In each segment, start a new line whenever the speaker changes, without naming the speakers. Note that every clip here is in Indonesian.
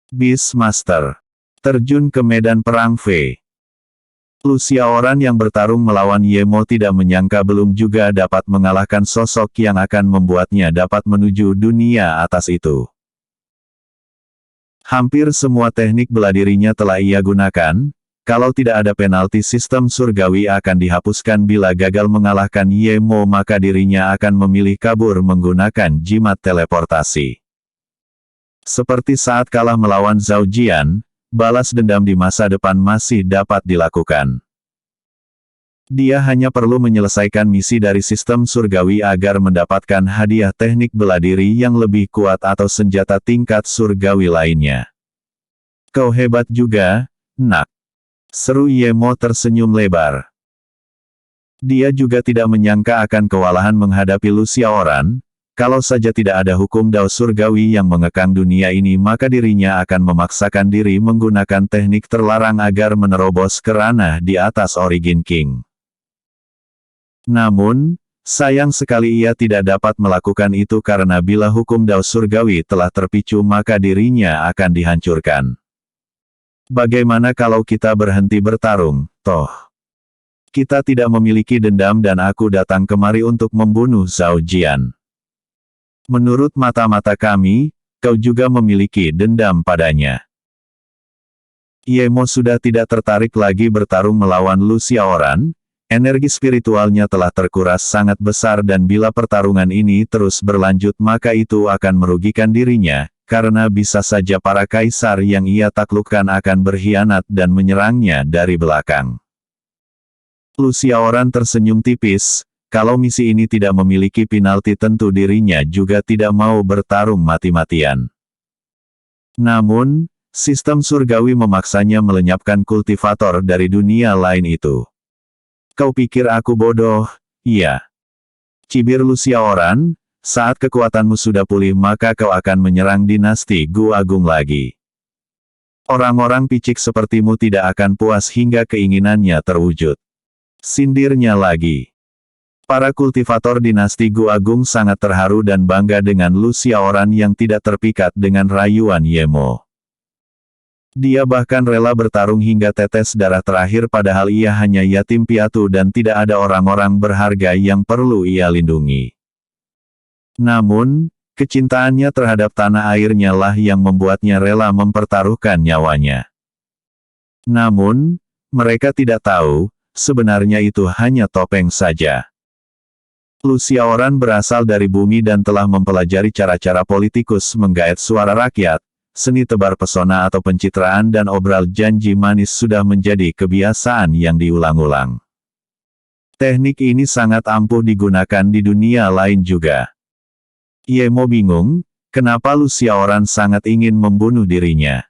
Beastmaster. Terjun ke medan perang V. Lucia Oran yang bertarung melawan Yemo tidak menyangka belum juga dapat mengalahkan sosok yang akan membuatnya dapat menuju dunia atas itu. Hampir semua teknik bela dirinya telah ia gunakan, kalau tidak ada penalti sistem surgawi akan dihapuskan bila gagal mengalahkan Yemo maka dirinya akan memilih kabur menggunakan jimat teleportasi. Seperti saat kalah melawan Zhao Jian, balas dendam di masa depan masih dapat dilakukan. Dia hanya perlu menyelesaikan misi dari sistem surgawi agar mendapatkan hadiah teknik bela diri yang lebih kuat atau senjata tingkat surgawi lainnya. Kau hebat juga, nak. Seru Yemo tersenyum lebar. Dia juga tidak menyangka akan kewalahan menghadapi Lucia Oran. Kalau saja tidak ada hukum Dao surgawi yang mengekang dunia ini maka dirinya akan memaksakan diri menggunakan teknik terlarang agar menerobos ke ranah di atas Origin King. Namun, sayang sekali ia tidak dapat melakukan itu karena bila hukum Dao surgawi telah terpicu maka dirinya akan dihancurkan. Bagaimana kalau kita berhenti bertarung, toh? Kita tidak memiliki dendam dan aku datang kemari untuk membunuh Zhao Jian. Menurut mata-mata kami, kau juga memiliki dendam padanya. Yemo sudah tidak tertarik lagi bertarung melawan Lucia Oran, energi spiritualnya telah terkuras sangat besar dan bila pertarungan ini terus berlanjut maka itu akan merugikan dirinya, karena bisa saja para kaisar yang ia taklukkan akan berkhianat dan menyerangnya dari belakang. Lucia Oran tersenyum tipis. Kalau misi ini tidak memiliki penalti tentu dirinya juga tidak mau bertarung mati-matian. Namun, sistem surgawi memaksanya melenyapkan kultivator dari dunia lain itu. Kau pikir aku bodoh? Iya. Cibir Lucia Oran, saat kekuatanmu sudah pulih maka kau akan menyerang dinasti Gu Agung lagi. Orang-orang picik sepertimu tidak akan puas hingga keinginannya terwujud. Sindirnya lagi. Para kultivator dinasti Gu Agung sangat terharu dan bangga dengan Lucia Oran yang tidak terpikat dengan rayuan Yemo. Dia bahkan rela bertarung hingga tetes darah terakhir padahal ia hanya yatim piatu dan tidak ada orang-orang berharga yang perlu ia lindungi. Namun, kecintaannya terhadap tanah airnya lah yang membuatnya rela mempertaruhkan nyawanya. Namun, mereka tidak tahu, sebenarnya itu hanya topeng saja. Lucia Oran berasal dari bumi dan telah mempelajari cara-cara politikus menggait suara rakyat, seni tebar pesona atau pencitraan dan obral janji manis sudah menjadi kebiasaan yang diulang-ulang. Teknik ini sangat ampuh digunakan di dunia lain juga. Yemo bingung, kenapa Lucia Oran sangat ingin membunuh dirinya.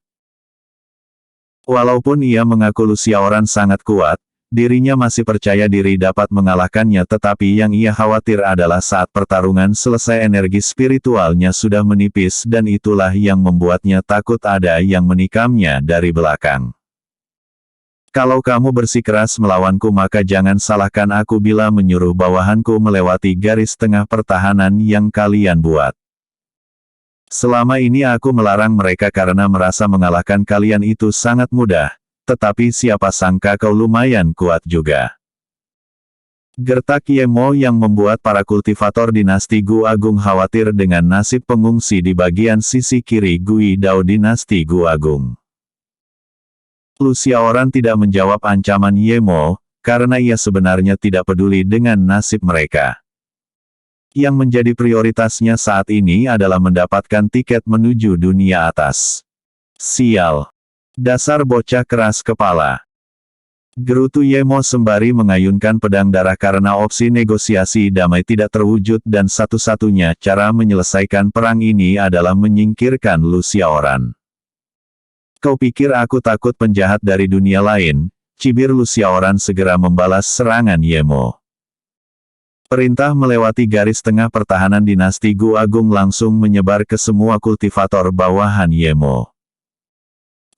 Walaupun ia mengaku Lucia Oran sangat kuat, dirinya masih percaya diri dapat mengalahkannya tetapi yang ia khawatir adalah saat pertarungan selesai energi spiritualnya sudah menipis dan itulah yang membuatnya takut ada yang menikamnya dari belakang. Kalau kamu bersikeras melawanku maka jangan salahkan aku bila menyuruh bawahanku melewati garis tengah pertahanan yang kalian buat. Selama ini aku melarang mereka karena merasa mengalahkan kalian itu sangat mudah. Tetapi siapa sangka kau lumayan kuat juga. Gertak Yemo yang membuat para kultivator dinasti Gu Agung khawatir dengan nasib pengungsi di bagian sisi kiri Gui Dao dinasti Gu Agung. Lucia Oran tidak menjawab ancaman Yemo, karena ia sebenarnya tidak peduli dengan nasib mereka. Yang menjadi prioritasnya saat ini adalah mendapatkan tiket menuju dunia atas. Sial. Dasar bocah keras kepala. Gerutu Yemo sembari mengayunkan pedang darah karena opsi negosiasi damai tidak terwujud dan satu-satunya cara menyelesaikan perang ini adalah menyingkirkan Lucia Oran. Kau pikir aku takut penjahat dari dunia lain? Cibir Lucia Oran segera membalas serangan Yemo. Perintah melewati garis tengah pertahanan dinasti Gu Agung langsung menyebar ke semua kultivator bawahan Yemo.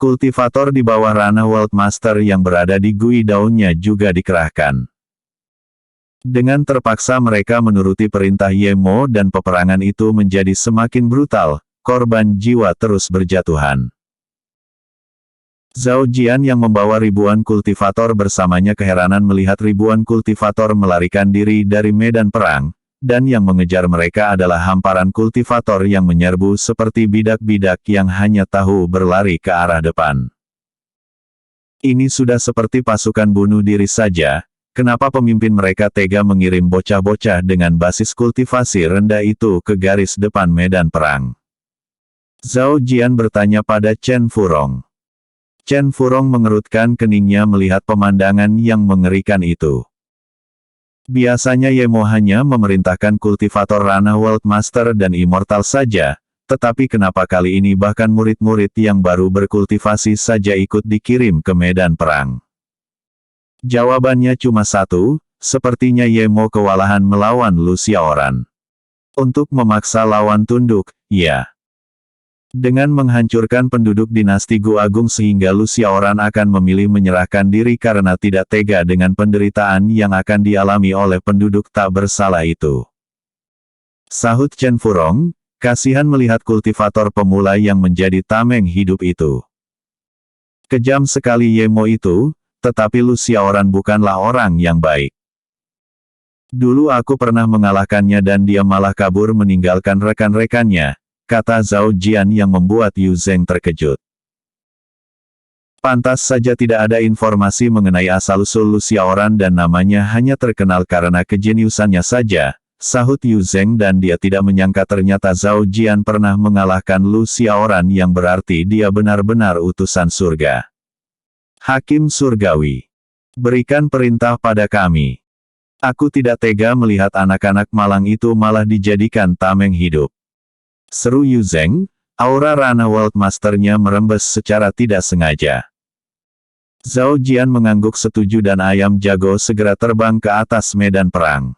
Kultivator di bawah ranah World Master yang berada di Gui Dao-nya juga dikerahkan. Dengan terpaksa mereka menuruti perintah Yemo dan peperangan itu menjadi semakin brutal, korban jiwa terus berjatuhan. Zhao Jian yang membawa ribuan kultivator bersamanya keheranan melihat ribuan kultivator melarikan diri dari medan perang, dan yang mengejar mereka adalah hamparan kultivator yang menyerbu seperti bidak-bidak yang hanya tahu berlari ke arah depan. Ini sudah seperti pasukan bunuh diri saja, kenapa pemimpin mereka tega mengirim bocah-bocah dengan basis kultivasi rendah itu ke garis depan medan perang? Zhao Jian bertanya pada Chen Furong. Chen Furong mengerutkan keningnya melihat pemandangan yang mengerikan itu. Biasanya Ye Mo hanya memerintahkan kultivator ranah World Master dan Immortal saja, tetapi kenapa kali ini bahkan murid-murid yang baru berkultivasi saja ikut dikirim ke medan perang? Jawabannya cuma satu, sepertinya Ye Mo kewalahan melawan Lu Xiaoran. Untuk memaksa lawan tunduk, ya. Dengan menghancurkan penduduk dinasti Gu Agung sehingga Lu Xiaoran akan memilih menyerahkan diri karena tidak tega dengan penderitaan yang akan dialami oleh penduduk tak bersalah itu. Sahut Chen Furong, kasihan melihat kultivator pemula yang menjadi tameng hidup itu. Kejam sekali Ye Mo itu, tetapi Lu Xiaoran bukanlah orang yang baik. Dulu aku pernah mengalahkannya dan dia malah kabur meninggalkan rekan-rekannya, kata Zhao Jian yang membuat Yu Zeng terkejut. Pantas saja tidak ada informasi mengenai asal-usul Lu Xiaoran dan namanya hanya terkenal karena kejeniusannya saja, sahut Yu Zeng, dan dia tidak menyangka ternyata Zhao Jian pernah mengalahkan Lu Xiaoran yang berarti dia benar-benar utusan surga. Hakim surgawi, berikan perintah pada kami. Aku tidak tega melihat anak-anak malang itu malah dijadikan tameng hidup. Seru Yu Zeng, aura ranah World Master-nya merembes secara tidak sengaja. Zhao Jian mengangguk setuju dan ayam jago segera terbang ke atas medan perang.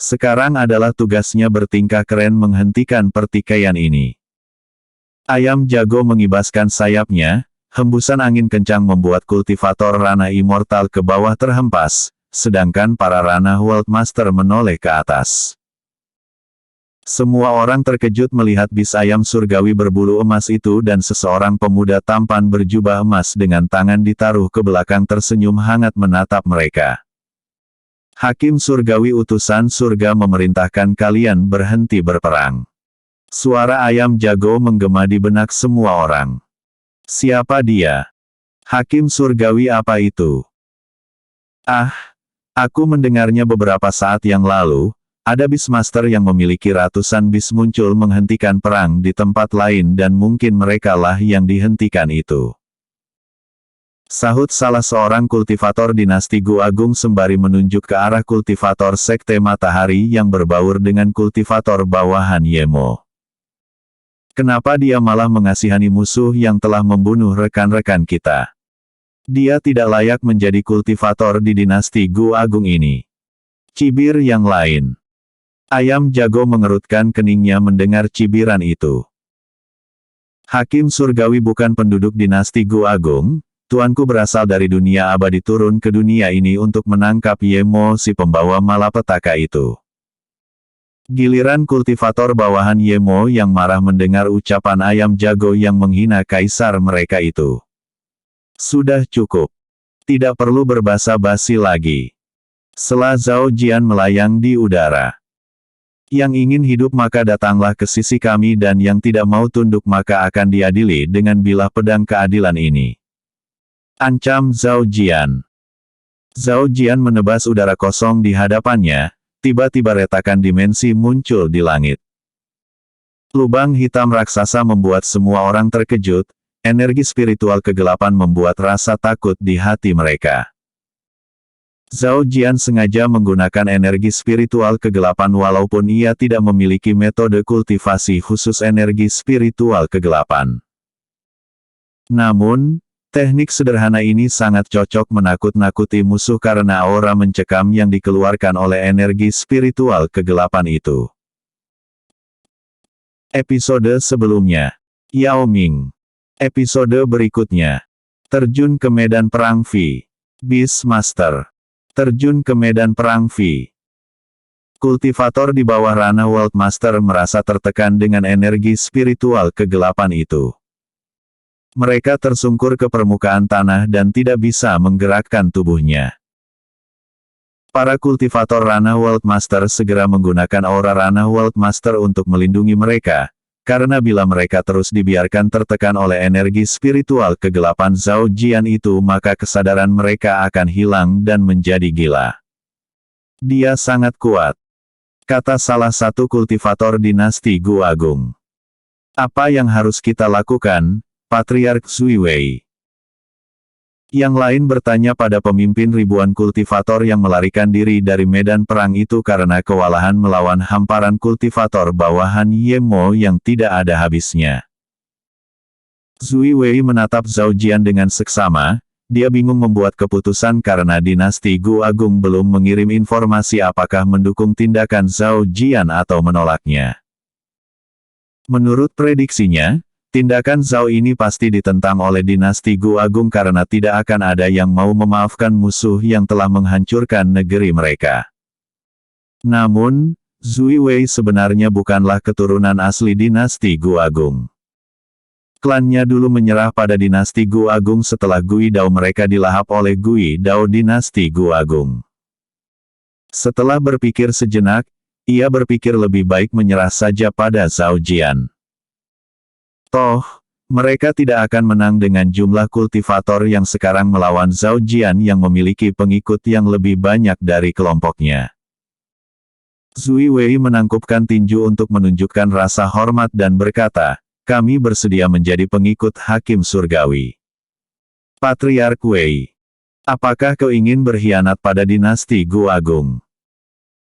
Sekarang adalah tugasnya bertingkah keren menghentikan pertikaian ini. Ayam jago mengibaskan sayapnya, hembusan angin kencang membuat kultivator ranah immortal ke bawah terhempas, sedangkan para ranah World Master menoleh ke atas. Semua orang terkejut melihat bis ayam surgawi berbulu emas itu dan seseorang pemuda tampan berjubah emas dengan tangan ditaruh ke belakang tersenyum hangat menatap mereka. Hakim surgawi utusan surga memerintahkan kalian berhenti berperang. Suara ayam jago menggema di benak semua orang. Siapa dia? Hakim surgawi apa itu? Ah, aku mendengarnya beberapa saat yang lalu. Ada Beastmaster yang memiliki ratusan bis muncul menghentikan perang di tempat lain dan mungkin merekalah yang dihentikan itu. Sahut salah seorang kultivator dinasti Gu Agung sembari menunjuk ke arah kultivator sekte matahari yang berbaur dengan kultivator bawahan Ye Mo. Kenapa dia malah mengasihani musuh yang telah membunuh rekan-rekan kita? Dia tidak layak menjadi kultivator di dinasti Gu Agung ini. Cibir yang lain. Ayam jago mengerutkan keningnya mendengar cibiran itu. Hakim surgawi bukan penduduk dinasti Gu Agung, tuanku berasal dari dunia abadi turun ke dunia ini untuk menangkap Ye Mo si pembawa malapetaka itu. Giliran kultivator bawahan Ye Mo yang marah mendengar ucapan ayam jago yang menghina kaisar mereka itu. Sudah cukup. Tidak perlu berbasa-basi lagi. Setelah Zhao Jian melayang di udara. Yang ingin hidup maka datanglah ke sisi kami dan yang tidak mau tunduk maka akan diadili dengan bilah pedang keadilan ini. Ancam Zhao Jian. Zhao Jian menebas udara kosong di hadapannya, tiba-tiba retakan dimensi muncul di langit. Lubang hitam raksasa membuat semua orang terkejut, energi spiritual kegelapan membuat rasa takut di hati mereka. Zhao Jian sengaja menggunakan energi spiritual kegelapan walaupun ia tidak memiliki metode kultivasi khusus energi spiritual kegelapan. Namun, teknik sederhana ini sangat cocok menakut-nakuti musuh karena aura mencekam yang dikeluarkan oleh energi spiritual kegelapan itu. Episode sebelumnya. Yao Ming. Episode berikutnya. Terjun ke medan perang V. Beastmaster. Terjun ke medan perang V. Kultivator di bawah ranah World Master merasa tertekan dengan energi spiritual kegelapan itu. Mereka tersungkur ke permukaan tanah dan tidak bisa menggerakkan tubuhnya. Para kultivator Ranah World Master segera menggunakan aura Ranah World Master untuk melindungi mereka, karena bila mereka terus dibiarkan tertekan oleh energi spiritual kegelapan Zhao Jian itu maka kesadaran mereka akan hilang dan menjadi gila. Dia sangat kuat, kata salah satu kultivator dinasti Gu Agung. Apa yang harus kita lakukan, Patriark Zui Wei? Yang lain bertanya pada pemimpin ribuan kultivator yang melarikan diri dari medan perang itu karena kewalahan melawan hamparan kultivator bawahan Ye Mo yang tidak ada habisnya. Zui Wei menatap Zhao Jian dengan seksama, dia bingung membuat keputusan karena dinasti Gu Agung belum mengirim informasi apakah mendukung tindakan Zhao Jian atau menolaknya. Menurut prediksinya, tindakan Zhao ini pasti ditentang oleh dinasti Gu Agung karena tidak akan ada yang mau memaafkan musuh yang telah menghancurkan negeri mereka. Namun, Zui Wei sebenarnya bukanlah keturunan asli dinasti Gu Agung. Klannya dulu menyerah pada dinasti Gu Agung setelah Gui Dao mereka dilahap oleh Gui Dao dinasti Gu Agung. Setelah berpikir sejenak, ia berpikir lebih baik menyerah saja pada Zhao Jian. Toh, mereka tidak akan menang dengan jumlah kultivator yang sekarang melawan Zhao Jian yang memiliki pengikut yang lebih banyak dari kelompoknya. Zui Wei menangkupkan tinju untuk menunjukkan rasa hormat dan berkata, kami bersedia menjadi pengikut Hakim Surgawi. Patriark Wei, apakah kau ingin berkhianat pada dinasti Gu Agung?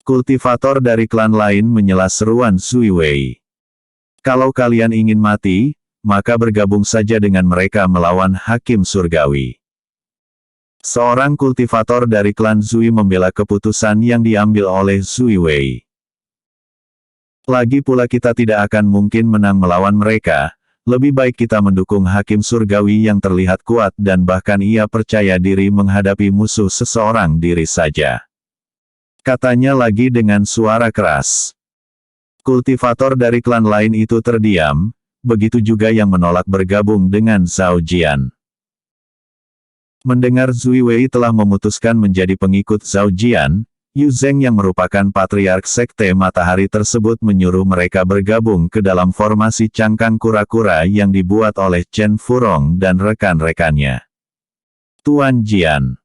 Kultivator dari klan lain menyela seruan Zui Wei. Kalau kalian ingin mati, maka bergabung saja dengan mereka melawan Hakim Surgawi. Seorang kultivator dari klan Zui membela keputusan yang diambil oleh Zui Wei. Lagi pula kita tidak akan mungkin menang melawan mereka, lebih baik kita mendukung Hakim Surgawi yang terlihat kuat dan bahkan ia percaya diri menghadapi musuh seseorang diri saja. Katanya lagi dengan suara keras. Kultivator dari klan lain itu terdiam, begitu juga yang menolak bergabung dengan Zhao Jian. Mendengar Zui Wei telah memutuskan menjadi pengikut Zhao Jian, Yu Zheng yang merupakan patriark sekte matahari tersebut menyuruh mereka bergabung ke dalam formasi cangkang kura-kura yang dibuat oleh Chen Furong dan rekan-rekannya. Tuan Jian.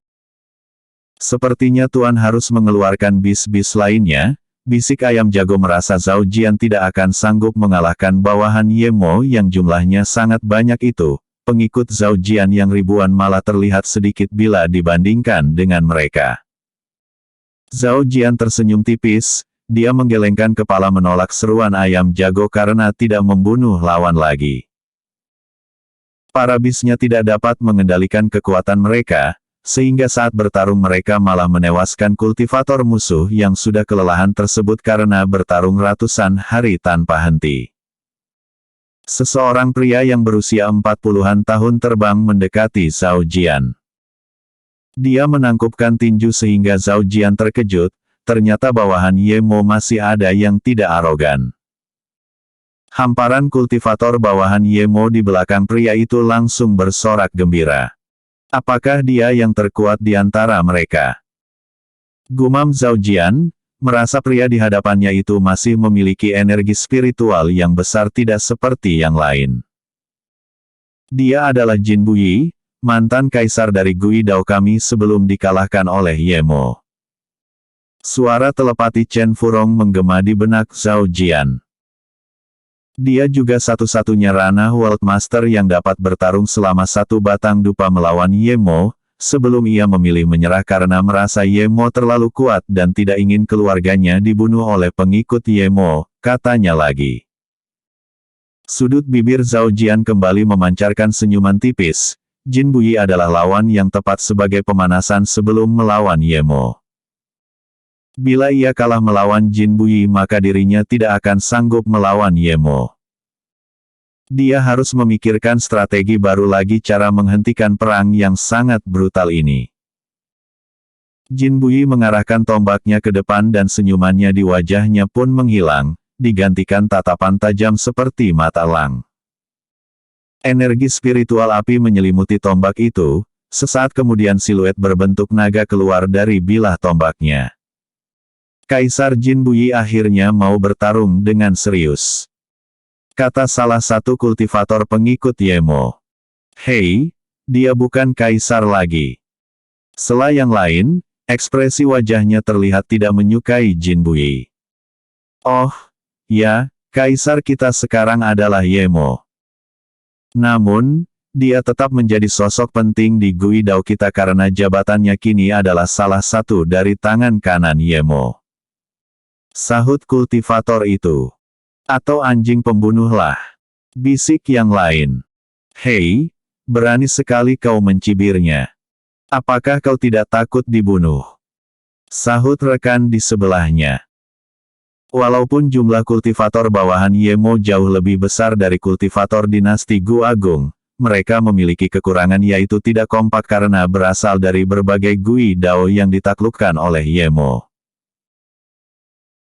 Sepertinya Tuan harus mengeluarkan bis-bis lainnya, bisik ayam jago merasa Zhao Jian tidak akan sanggup mengalahkan bawahan Ye Mo yang jumlahnya sangat banyak itu, pengikut Zhao Jian yang ribuan malah terlihat sedikit bila dibandingkan dengan mereka. Zhao Jian tersenyum tipis, dia menggelengkan kepala menolak seruan ayam jago karena tidak membunuh lawan lagi. Para bisnya tidak dapat mengendalikan kekuatan mereka, sehingga saat bertarung mereka malah menewaskan kultivator musuh yang sudah kelelahan tersebut karena bertarung ratusan hari tanpa henti. Seseorang pria yang berusia 40-an tahun terbang mendekati Zhao Jian. Dia menangkupkan tinju sehingga Zhao Jian terkejut, ternyata bawahan Ye Mo masih ada yang tidak arogan. Hamparan kultivator bawahan Ye Mo di belakang pria itu langsung bersorak gembira. Apakah dia yang terkuat di antara mereka? Gumam Zhao Jian, merasa pria di hadapannya itu masih memiliki energi spiritual yang besar tidak seperti yang lain. Dia adalah Jin Buyi, mantan kaisar dari Gui Dao kami sebelum dikalahkan oleh Ye Mo. Suara telepati Chen Furong menggema di benak Zhao Jian. Dia juga satu-satunya Ranah World Master yang dapat bertarung selama satu batang dupa melawan Ye Mo, sebelum ia memilih menyerah karena merasa Ye Mo terlalu kuat dan tidak ingin keluarganya dibunuh oleh pengikut Ye Mo, katanya lagi. Sudut bibir Zhao Jian kembali memancarkan senyuman tipis, Jin Buyi adalah lawan yang tepat sebagai pemanasan sebelum melawan Ye Mo. Bila ia kalah melawan Jin Buyi maka dirinya tidak akan sanggup melawan Ye Mo. Dia harus memikirkan strategi baru lagi cara menghentikan perang yang sangat brutal ini. Jin Buyi mengarahkan tombaknya ke depan dan senyumannya di wajahnya pun menghilang, digantikan tatapan tajam seperti mata elang. Energi spiritual api menyelimuti tombak itu, sesaat kemudian siluet berbentuk naga keluar dari bilah tombaknya. Kaisar Jin Buyi akhirnya mau bertarung dengan serius. Kata salah satu kultivator pengikut Yemo. Hei, dia bukan kaisar lagi. Sela yang lain, ekspresi wajahnya terlihat tidak menyukai Jin Buyi. Oh, ya, kaisar kita sekarang adalah Yemo. Namun, dia tetap menjadi sosok penting di Gui Dao kita karena jabatannya kini adalah salah satu dari tangan kanan Yemo. Sahut kultivator itu. Atau anjing pembunuh lah. Bisik yang lain. Hei, berani sekali kau mencibirnya. Apakah kau tidak takut dibunuh? Sahut rekan di sebelahnya. Walaupun jumlah kultivator bawahan Yemo jauh lebih besar dari kultivator dinasti Gu Agung, mereka memiliki kekurangan yaitu tidak kompak karena berasal dari berbagai Gui Dao yang ditaklukkan oleh Yemo.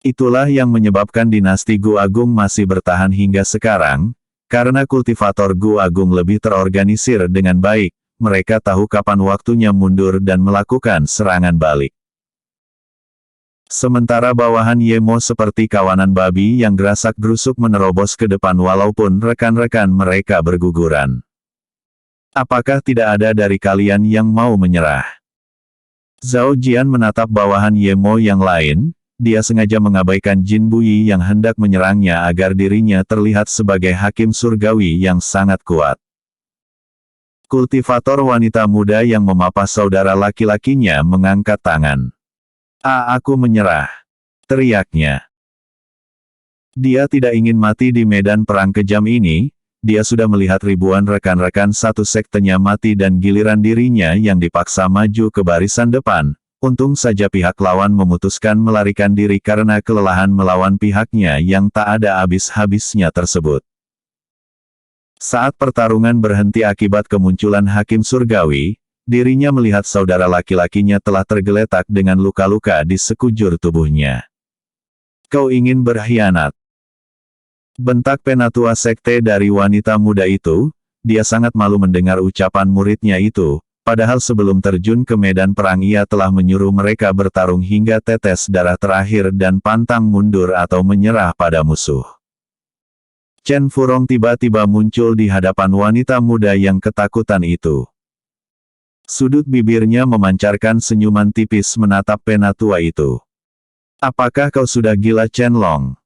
Itulah yang menyebabkan dinasti Gu Agung masih bertahan hingga sekarang, karena kultivator Gu Agung lebih terorganisir dengan baik, mereka tahu kapan waktunya mundur dan melakukan serangan balik. Sementara bawahan Yemo seperti kawanan babi yang gerasak-gerusuk menerobos ke depan walaupun rekan-rekan mereka berguguran. Apakah tidak ada dari kalian yang mau menyerah? Zhao Jian menatap bawahan Yemo yang lain, dia sengaja mengabaikan Jin Buyi yang hendak menyerangnya agar dirinya terlihat sebagai hakim surgawi yang sangat kuat. Kultivator wanita muda yang memapah saudara laki-lakinya mengangkat tangan. Aku menyerah. Teriaknya. Dia tidak ingin mati di medan perang kejam ini, dia sudah melihat ribuan rekan-rekan satu sektenya mati dan giliran dirinya yang dipaksa maju ke barisan depan, untung saja pihak lawan memutuskan melarikan diri karena kelelahan melawan pihaknya yang tak ada habis-habisnya tersebut. Saat pertarungan berhenti akibat kemunculan hakim surgawi, dirinya melihat saudara laki-lakinya telah tergeletak dengan luka-luka di sekujur tubuhnya. Kau ingin berkhianat? Bentak penatua sekte dari wanita muda itu, dia sangat malu mendengar ucapan muridnya itu, padahal sebelum terjun ke medan perang ia telah menyuruh mereka bertarung hingga tetes darah terakhir dan pantang mundur atau menyerah pada musuh. Chen Furong tiba-tiba muncul di hadapan wanita muda yang ketakutan itu. Sudut bibirnya memancarkan senyuman tipis menatap penatua itu. Apakah kau sudah gila Chen Long?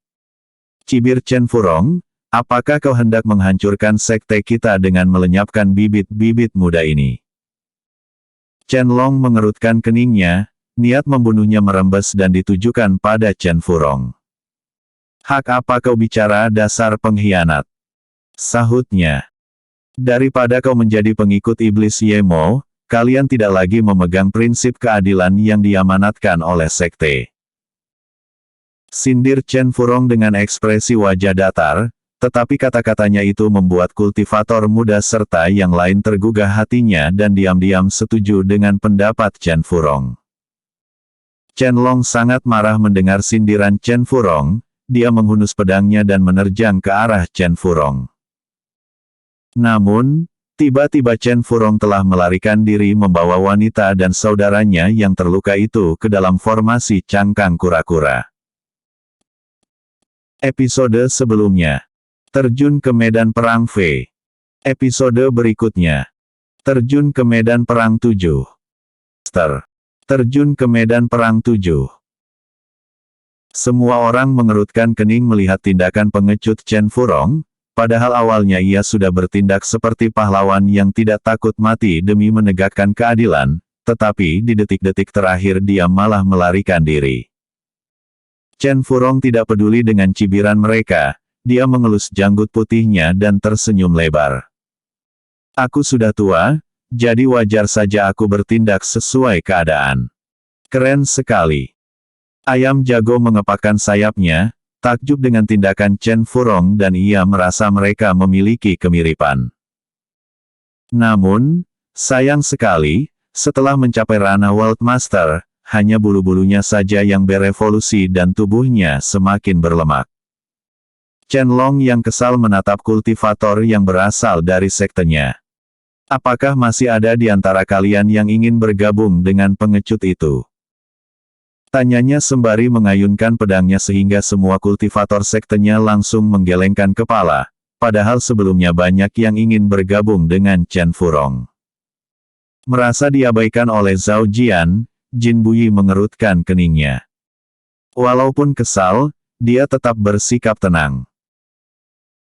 Cibir Chen Furong, apakah kau hendak menghancurkan sekte kita dengan melenyapkan bibit-bibit muda ini? Chen Long mengerutkan keningnya, niat membunuhnya merembes dan ditujukan pada Chen Furong. Hak apa kau bicara dasar pengkhianat? Sahutnya. Daripada kau menjadi pengikut iblis Yemo, kalian tidak lagi memegang prinsip keadilan yang diamanatkan oleh sekte. Sindir Chen Furong dengan ekspresi wajah datar, tetapi kata-katanya itu membuat kultivator muda serta yang lain tergugah hatinya dan diam-diam setuju dengan pendapat Chen Furong. Chen Long sangat marah mendengar sindiran Chen Furong, dia menghunus pedangnya dan menerjang ke arah Chen Furong. Namun, tiba-tiba Chen Furong telah melarikan diri membawa wanita dan saudaranya yang terluka itu ke dalam formasi cangkang kura-kura. Episode sebelumnya. Terjun ke medan perang V. Episode berikutnya. Terjun ke medan perang 7. Terjun ke medan perang 7. Semua orang mengerutkan kening melihat tindakan pengecut Chen Furong, padahal awalnya ia sudah bertindak seperti pahlawan yang tidak takut mati demi menegakkan keadilan, tetapi di detik-detik terakhir dia malah melarikan diri. Chen Furong tidak peduli dengan cibiran mereka, dia mengelus janggut putihnya dan tersenyum lebar. Aku sudah tua, jadi wajar saja aku bertindak sesuai keadaan. Keren sekali. Ayam jago mengepakkan sayapnya, takjub dengan tindakan Chen Furong dan ia merasa mereka memiliki kemiripan. Namun, sayang sekali, setelah mencapai ranah World Master, hanya bulu-bulunya saja yang berevolusi dan tubuhnya semakin berlemak. Chen Long yang kesal menatap kultivator yang berasal dari sektenya. Apakah masih ada di antara kalian yang ingin bergabung dengan pengecut itu? Tanyanya sembari mengayunkan pedangnya sehingga semua kultivator sektenya langsung menggelengkan kepala, padahal sebelumnya banyak yang ingin bergabung dengan Chen Furong. Merasa diabaikan oleh Zhao Jian, Jin Buyi mengerutkan keningnya. Walaupun kesal, dia tetap bersikap tenang.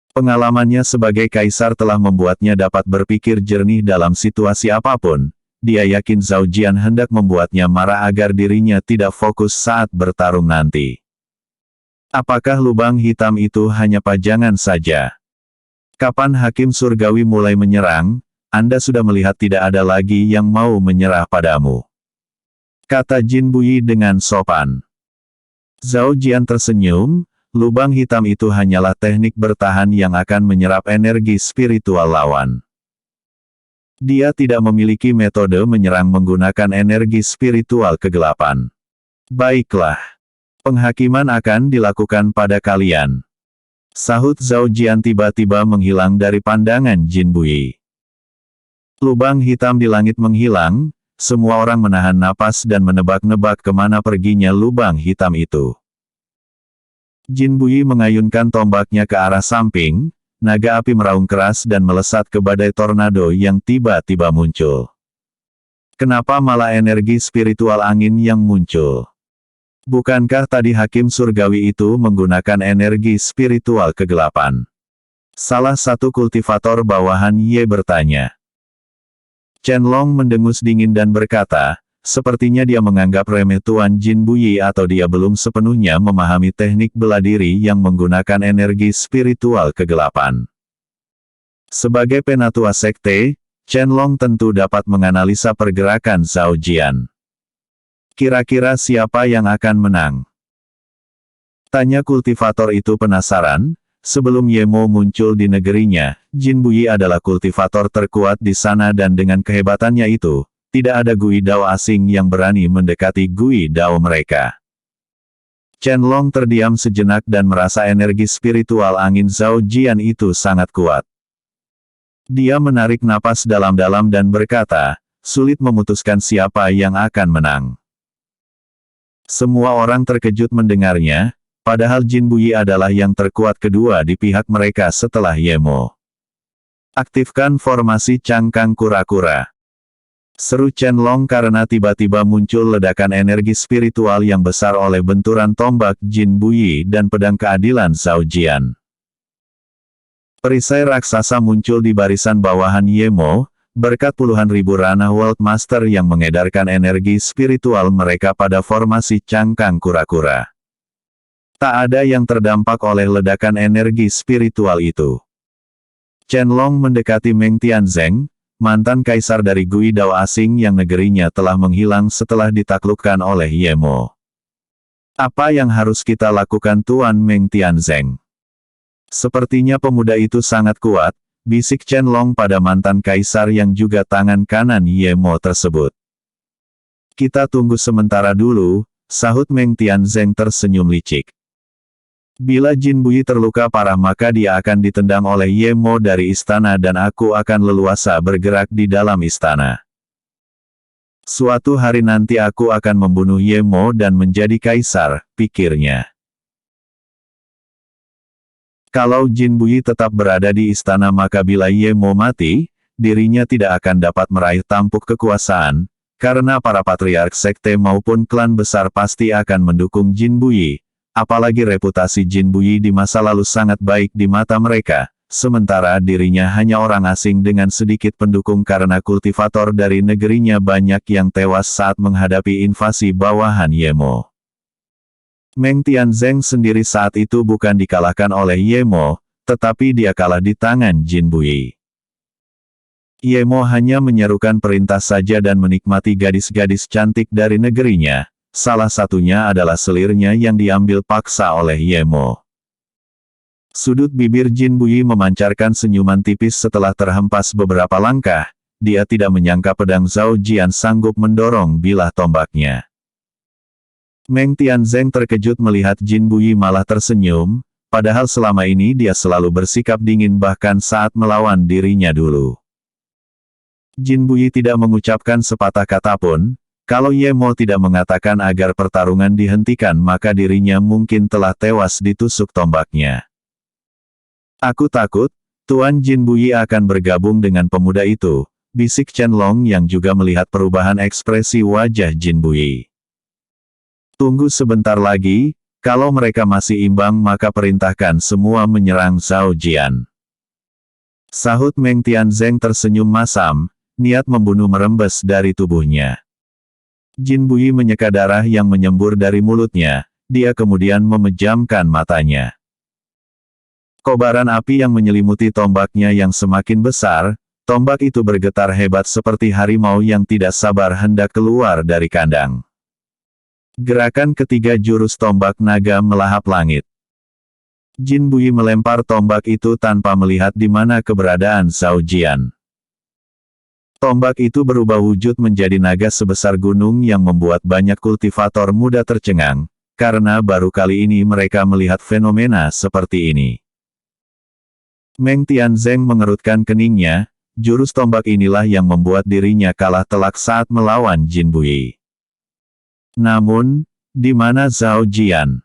Pengalamannya sebagai kaisar telah membuatnya dapat berpikir jernih dalam situasi apapun. Dia yakin Zhao Jian hendak membuatnya marah agar dirinya tidak fokus saat bertarung nanti. Apakah lubang hitam itu hanya pajangan saja? Kapan Hakim Surgawi mulai menyerang, Anda sudah melihat tidak ada lagi yang mau menyerah padamu. Kata Jin Buyi dengan sopan. Zhao Jian tersenyum, lubang hitam itu hanyalah teknik bertahan yang akan menyerap energi spiritual lawan. Dia tidak memiliki metode menyerang menggunakan energi spiritual kegelapan. Baiklah. Penghakiman akan dilakukan pada kalian. Sahut Zhao Jian tiba-tiba menghilang dari pandangan Jin Buyi. Lubang hitam di langit menghilang, semua orang menahan napas dan menebak-nebak kemana perginya lubang hitam itu. Jin Buyi mengayunkan tombaknya ke arah samping, naga api meraung keras dan melesat ke badai tornado yang tiba-tiba muncul. Kenapa malah energi spiritual angin yang muncul? Bukankah tadi Hakim Surgawi itu menggunakan energi spiritual kegelapan? Salah satu kultivator bawahan Ye bertanya. Chen Long mendengus dingin dan berkata, sepertinya dia menganggap remeh Tuan Jin Buyi atau dia belum sepenuhnya memahami teknik bela diri yang menggunakan energi spiritual kegelapan. Sebagai penatua sekte, Chen Long tentu dapat menganalisa pergerakan Zhao Jian. Kira-kira siapa yang akan menang? Tanya kultivator itu penasaran. Sebelum Yemo muncul di negerinya, Jin Buyi adalah kultivator terkuat di sana dan dengan kehebatannya itu, tidak ada Gui Dao asing yang berani mendekati Gui Dao mereka. Chen Long terdiam sejenak dan merasa energi spiritual angin Zhao Jian itu sangat kuat. Dia menarik napas dalam-dalam dan berkata, sulit memutuskan siapa yang akan menang. Semua orang terkejut mendengarnya, padahal Jin Buyi adalah yang terkuat kedua di pihak mereka setelah Yemo. Aktifkan formasi cangkang kura-kura. Seru Chen Long karena tiba-tiba muncul ledakan energi spiritual yang besar oleh benturan tombak Jin Buyi dan pedang keadilan Zhao Jian. Perisai raksasa muncul di barisan bawahan Yemo, berkat puluhan ribu ranah World Master yang mengedarkan energi spiritual mereka pada formasi cangkang kura-kura. Tak ada yang terdampak oleh ledakan energi spiritual itu. Chen Long mendekati Meng Tianzeng, mantan kaisar dari Gui Dao asing yang negerinya telah menghilang setelah ditaklukkan oleh Yemo. Apa yang harus kita lakukan Tuan Meng Tianzeng? Sepertinya pemuda itu sangat kuat, bisik Chen Long pada mantan kaisar yang juga tangan kanan Yemo tersebut. Kita tunggu sementara dulu, sahut Meng Tianzeng tersenyum licik. Bila Jin Buyi terluka parah maka dia akan ditendang oleh Yemo dari istana dan aku akan leluasa bergerak di dalam istana. Suatu hari nanti aku akan membunuh Yemo dan menjadi kaisar, pikirnya. Kalau Jin Buyi tetap berada di istana maka bila Yemo mati, dirinya tidak akan dapat meraih tampuk kekuasaan, karena para patriark sekte maupun klan besar pasti akan mendukung Jin Buyi. Apalagi reputasi Jin Buyi di masa lalu sangat baik di mata mereka, sementara dirinya hanya orang asing dengan sedikit pendukung karena kultivator dari negerinya banyak yang tewas saat menghadapi invasi bawahan Yemo. Meng Tianzeng sendiri saat itu bukan dikalahkan oleh Yemo, tetapi dia kalah di tangan Jin Buyi. Yemo hanya menyerukan perintah saja dan menikmati gadis-gadis cantik dari negerinya. Salah satunya adalah selirnya yang diambil paksa oleh Yemo. Sudut bibir Jin Buyi memancarkan senyuman tipis setelah terhempas beberapa langkah, dia tidak menyangka pedang Zhao Jian sanggup mendorong bilah tombaknya. Meng Tianzeng terkejut melihat Jin Buyi malah tersenyum, padahal selama ini dia selalu bersikap dingin bahkan saat melawan dirinya dulu. Jin Buyi tidak mengucapkan sepatah kata pun, kalau Ye Mo tidak mengatakan agar pertarungan dihentikan maka dirinya mungkin telah tewas ditusuk tombaknya. Aku takut, Tuan Jin Buyi akan bergabung dengan pemuda itu, bisik Chen Long yang juga melihat perubahan ekspresi wajah Jin Buyi. Tunggu sebentar lagi, kalau mereka masih imbang maka perintahkan semua menyerang Zhao Jian. Sahut Meng Tianzeng tersenyum masam, niat membunuh merembes dari tubuhnya. Jin Buyi menyeka darah yang menyembur dari mulutnya, dia kemudian memejamkan matanya. Kobaran api yang menyelimuti tombaknya yang semakin besar, tombak itu bergetar hebat seperti harimau yang tidak sabar hendak keluar dari kandang. Gerakan ketiga jurus tombak naga melahap langit. Jin Buyi melempar tombak itu tanpa melihat di mana keberadaan Zhao Jian. Tombak itu berubah wujud menjadi naga sebesar gunung yang membuat banyak kultivator muda tercengang, karena baru kali ini mereka melihat fenomena seperti ini. Meng Tianzeng mengerutkan keningnya, jurus tombak inilah yang membuat dirinya kalah telak saat melawan Jin Buyi. Namun, di mana Zhao Jian?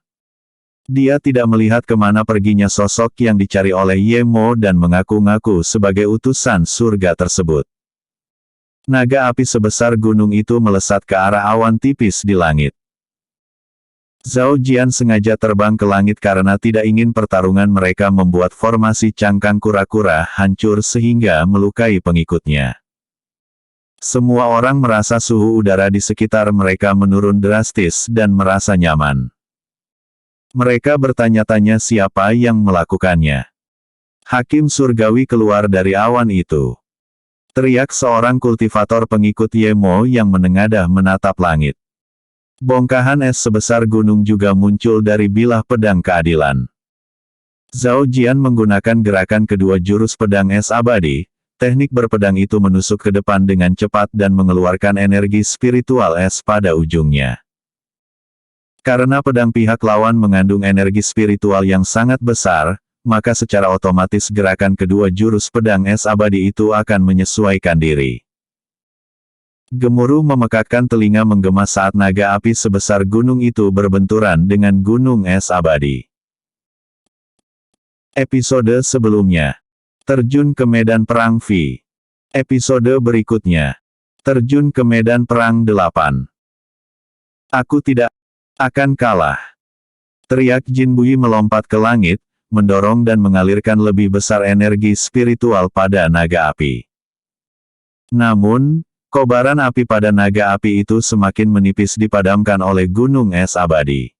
Dia tidak melihat kemana perginya sosok yang dicari oleh Ye Mo dan mengaku-ngaku sebagai utusan surga tersebut. Naga api sebesar gunung itu melesat ke arah awan tipis di langit. Zhao Jian sengaja terbang ke langit karena tidak ingin pertarungan mereka membuat formasi cangkang kura-kura hancur sehingga melukai pengikutnya. Semua orang merasa suhu udara di sekitar mereka menurun drastis dan merasa nyaman. Mereka bertanya-tanya siapa yang melakukannya. Hakim surgawi keluar dari awan itu. Teriak seorang kultivator pengikut Ye Mo yang menengadah menatap langit. Bongkahan es sebesar gunung juga muncul dari bilah pedang keadilan. Zhao Jian menggunakan gerakan kedua jurus pedang es abadi, teknik berpedang itu menusuk ke depan dengan cepat dan mengeluarkan energi spiritual es pada ujungnya. Karena pedang pihak lawan mengandung energi spiritual yang sangat besar, maka secara otomatis gerakan kedua jurus pedang es abadi itu akan menyesuaikan diri. Gemuruh memekakkan telinga menggema saat naga api sebesar gunung itu berbenturan dengan gunung es abadi. Episode sebelumnya. Terjun ke medan perang V. Episode berikutnya. Terjun ke medan perang 8. Aku tidak akan kalah. Teriak Jin Buyi melompat ke langit, mendorong dan mengalirkan lebih besar energi spiritual pada naga api. Namun, kobaran api pada naga api itu semakin menipis dipadamkan oleh gunung es abadi.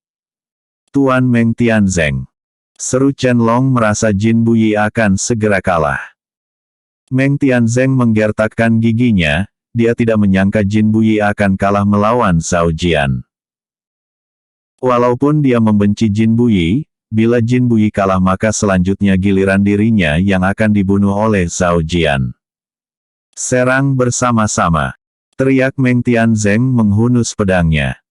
Tuan Meng Tianzeng. Seru Chen Long merasa Jin Buyi akan segera kalah. Meng Tianzeng menggertakkan giginya, dia tidak menyangka Jin Buyi akan kalah melawan Zhao Jian. Walaupun dia membenci Jin Buyi, bila Jin Buyi kalah maka selanjutnya giliran dirinya yang akan dibunuh oleh Zhao Jian. Serang bersama-sama. Teriak Meng Tianzeng menghunus pedangnya.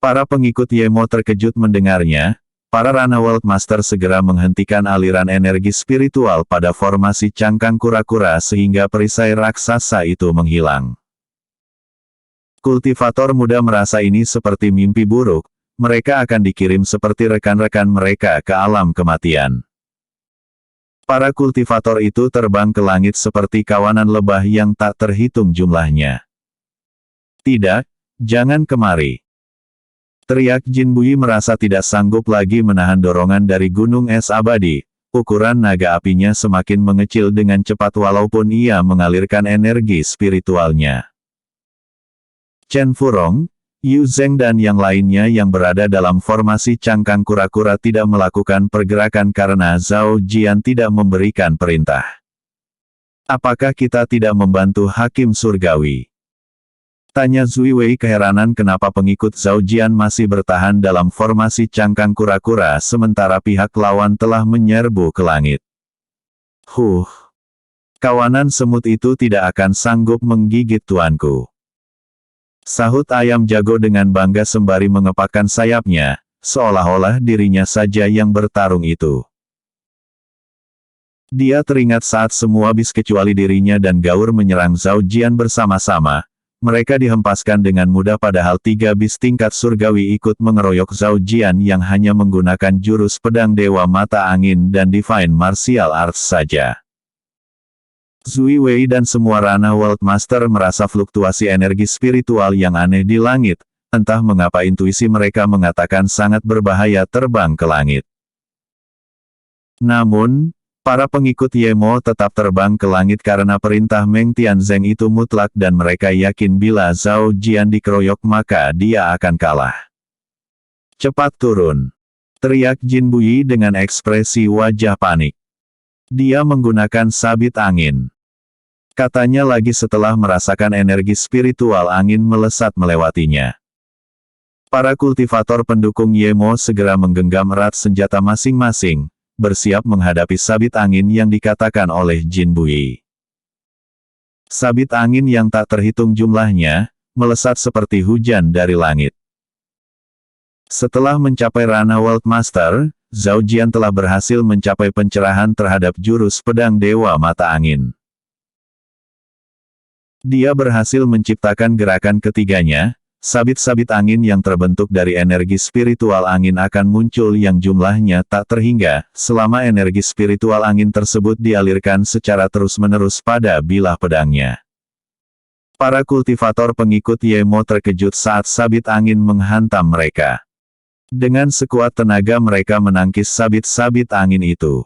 Para pengikut Ye Mo terkejut mendengarnya, para Rana World Master segera menghentikan aliran energi spiritual pada formasi cangkang kura-kura sehingga perisai raksasa itu menghilang. Kultivator muda merasa ini seperti mimpi buruk, mereka akan dikirim seperti rekan-rekan mereka ke alam kematian. Para kultivator itu terbang ke langit seperti kawanan lebah yang tak terhitung jumlahnya. Tidak, jangan kemari. Teriak Jin Buyi merasa tidak sanggup lagi menahan dorongan dari gunung es abadi, ukuran naga apinya semakin mengecil dengan cepat walaupun ia mengalirkan energi spiritualnya. Chen Furong, Yu Zeng dan yang lainnya yang berada dalam formasi cangkang kura-kura tidak melakukan pergerakan karena Zhao Jian tidak memberikan perintah. Apakah kita tidak membantu Hakim Surgawi? Tanya Zui Wei keheranan kenapa pengikut Zhao Jian masih bertahan dalam formasi cangkang kura-kura sementara pihak lawan telah menyerbu ke langit. Kawanan semut itu tidak akan sanggup menggigit tuanku. Sahut ayam jago dengan bangga sembari mengepakkan sayapnya, seolah-olah dirinya saja yang bertarung itu. Dia teringat saat semua bis kecuali dirinya dan Gaur menyerang Zhao Jian bersama-sama. Mereka dihempaskan dengan mudah padahal 3 bis tingkat surgawi ikut mengeroyok Zhao Jian yang hanya menggunakan jurus pedang Dewa Mata Angin dan Divine Martial Arts saja. Zui Wei dan semua Ranah World Master merasa fluktuasi energi spiritual yang aneh di langit, entah mengapa intuisi mereka mengatakan sangat berbahaya terbang ke langit. Namun, para pengikut Yemo tetap terbang ke langit karena perintah Meng Tianzeng itu mutlak dan mereka yakin bila Zhao Jian dikeroyok maka dia akan kalah. Cepat turun! Teriak Jin Buyi dengan ekspresi wajah panik. Dia menggunakan sabit angin. Katanya lagi setelah merasakan energi spiritual angin melesat melewatinya. Para kultivator pendukung Yemo segera menggenggam erat senjata masing-masing, bersiap menghadapi sabit angin yang dikatakan oleh Jin Buyi. Sabit angin yang tak terhitung jumlahnya, melesat seperti hujan dari langit. Setelah mencapai ranah World Master, Zhao Jian telah berhasil mencapai pencerahan terhadap jurus pedang Dewa Mata Angin. Dia berhasil menciptakan gerakan ketiganya. Sabit-sabit angin yang terbentuk dari energi spiritual angin akan muncul yang jumlahnya tak terhingga, selama energi spiritual angin tersebut dialirkan secara terus-menerus pada bilah pedangnya. Para kultivator pengikut Yemo terkejut saat sabit angin menghantam mereka. Dengan sekuat tenaga mereka menangkis sabit-sabit angin itu.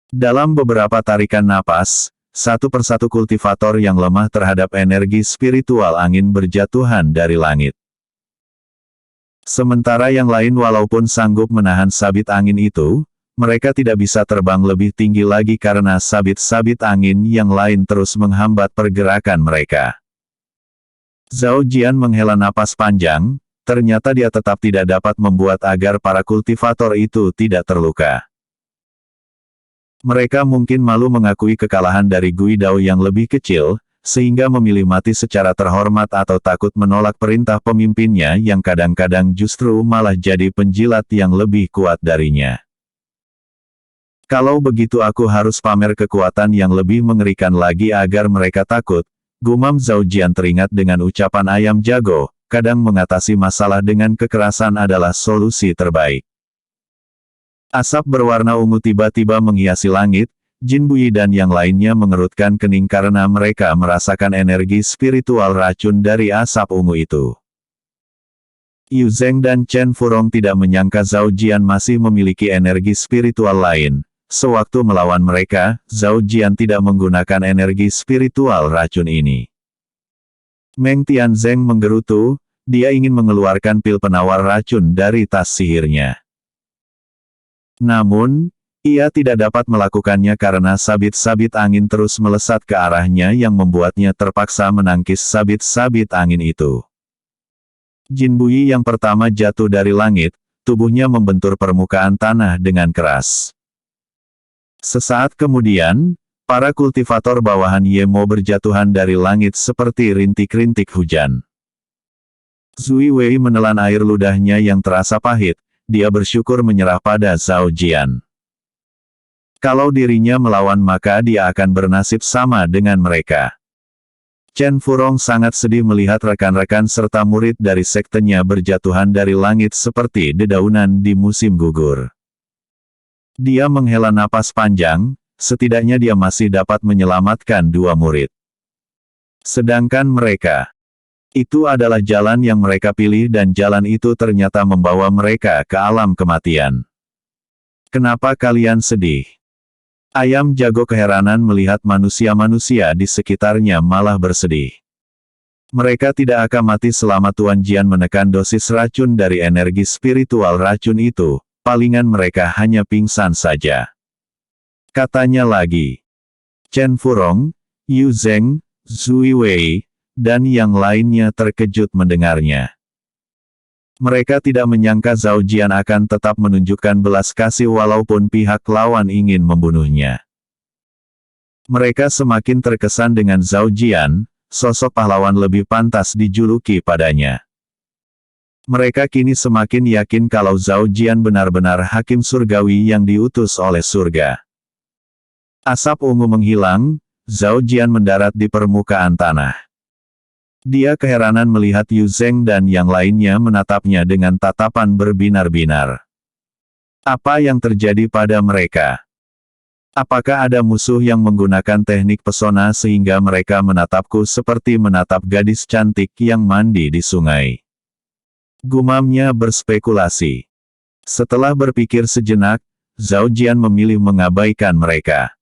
Dalam beberapa tarikan napas, satu persatu kultivator yang lemah terhadap energi spiritual angin berjatuhan dari langit. Sementara yang lain walaupun sanggup menahan sabit angin itu, mereka tidak bisa terbang lebih tinggi lagi karena sabit-sabit angin yang lain terus menghambat pergerakan mereka. Zhao Jian menghela napas panjang, ternyata dia tetap tidak dapat membuat agar para kultivator itu tidak terluka. Mereka mungkin malu mengakui kekalahan dari Gui Dao yang lebih kecil, sehingga memilih mati secara terhormat atau takut menolak perintah pemimpinnya yang kadang-kadang justru malah jadi penjilat yang lebih kuat darinya. Kalau begitu aku harus pamer kekuatan yang lebih mengerikan lagi agar mereka takut, gumam Zhao Jian teringat dengan ucapan ayam jago, kadang mengatasi masalah dengan kekerasan adalah solusi terbaik. Asap berwarna ungu tiba-tiba menghiasi langit, Jin Buyi dan yang lainnya mengerutkan kening karena mereka merasakan energi spiritual racun dari asap ungu itu. Yu Zeng dan Chen Furong tidak menyangka Zhao Jian masih memiliki energi spiritual lain. Sewaktu melawan mereka, Zhao Jian tidak menggunakan energi spiritual racun ini. Meng Tianzeng menggerutu, dia ingin mengeluarkan pil penawar racun dari tas sihirnya. Namun, ia tidak dapat melakukannya karena sabit-sabit angin terus melesat ke arahnya yang membuatnya terpaksa menangkis sabit-sabit angin itu. Jin Buyi yang pertama jatuh dari langit, tubuhnya membentur permukaan tanah dengan keras. Sesaat kemudian, para kultivator bawahan Yemo berjatuhan dari langit seperti rintik-rintik hujan. Zui Wei menelan air ludahnya yang terasa pahit. Dia bersyukur menyerah pada Zhao Jian. Kalau dirinya melawan maka dia akan bernasib sama dengan mereka. Chen Furong sangat sedih melihat rekan-rekan serta murid dari sektenya berjatuhan dari langit seperti dedaunan di musim gugur. Dia menghela napas panjang, setidaknya dia masih dapat menyelamatkan 2 murid. Sedangkan mereka, itu adalah jalan yang mereka pilih dan jalan itu ternyata membawa mereka ke alam kematian. Kenapa kalian sedih? Ayam jago keheranan melihat manusia-manusia di sekitarnya malah bersedih. Mereka tidak akan mati selama Tuan Jian menekan dosis racun dari energi spiritual racun itu, palingan mereka hanya pingsan saja. Katanya lagi. Chen Furong, Yu Zeng, Zui Wei, dan yang lainnya terkejut mendengarnya. Mereka tidak menyangka Zhao Jian akan tetap menunjukkan belas kasih walaupun pihak lawan ingin membunuhnya. Mereka semakin terkesan dengan Zhao Jian, sosok pahlawan lebih pantas dijuluki padanya. Mereka kini semakin yakin kalau Zhao Jian benar-benar hakim surgawi yang diutus oleh surga. Asap ungu menghilang, Zhao Jian mendarat di permukaan tanah. Dia keheranan melihat Yu Zheng dan yang lainnya menatapnya dengan tatapan berbinar-binar. Apa yang terjadi pada mereka? Apakah ada musuh yang menggunakan teknik pesona sehingga mereka menatapku seperti menatap gadis cantik yang mandi di sungai? Gumamnya berspekulasi. Setelah berpikir sejenak, Zhao Jian memilih mengabaikan mereka.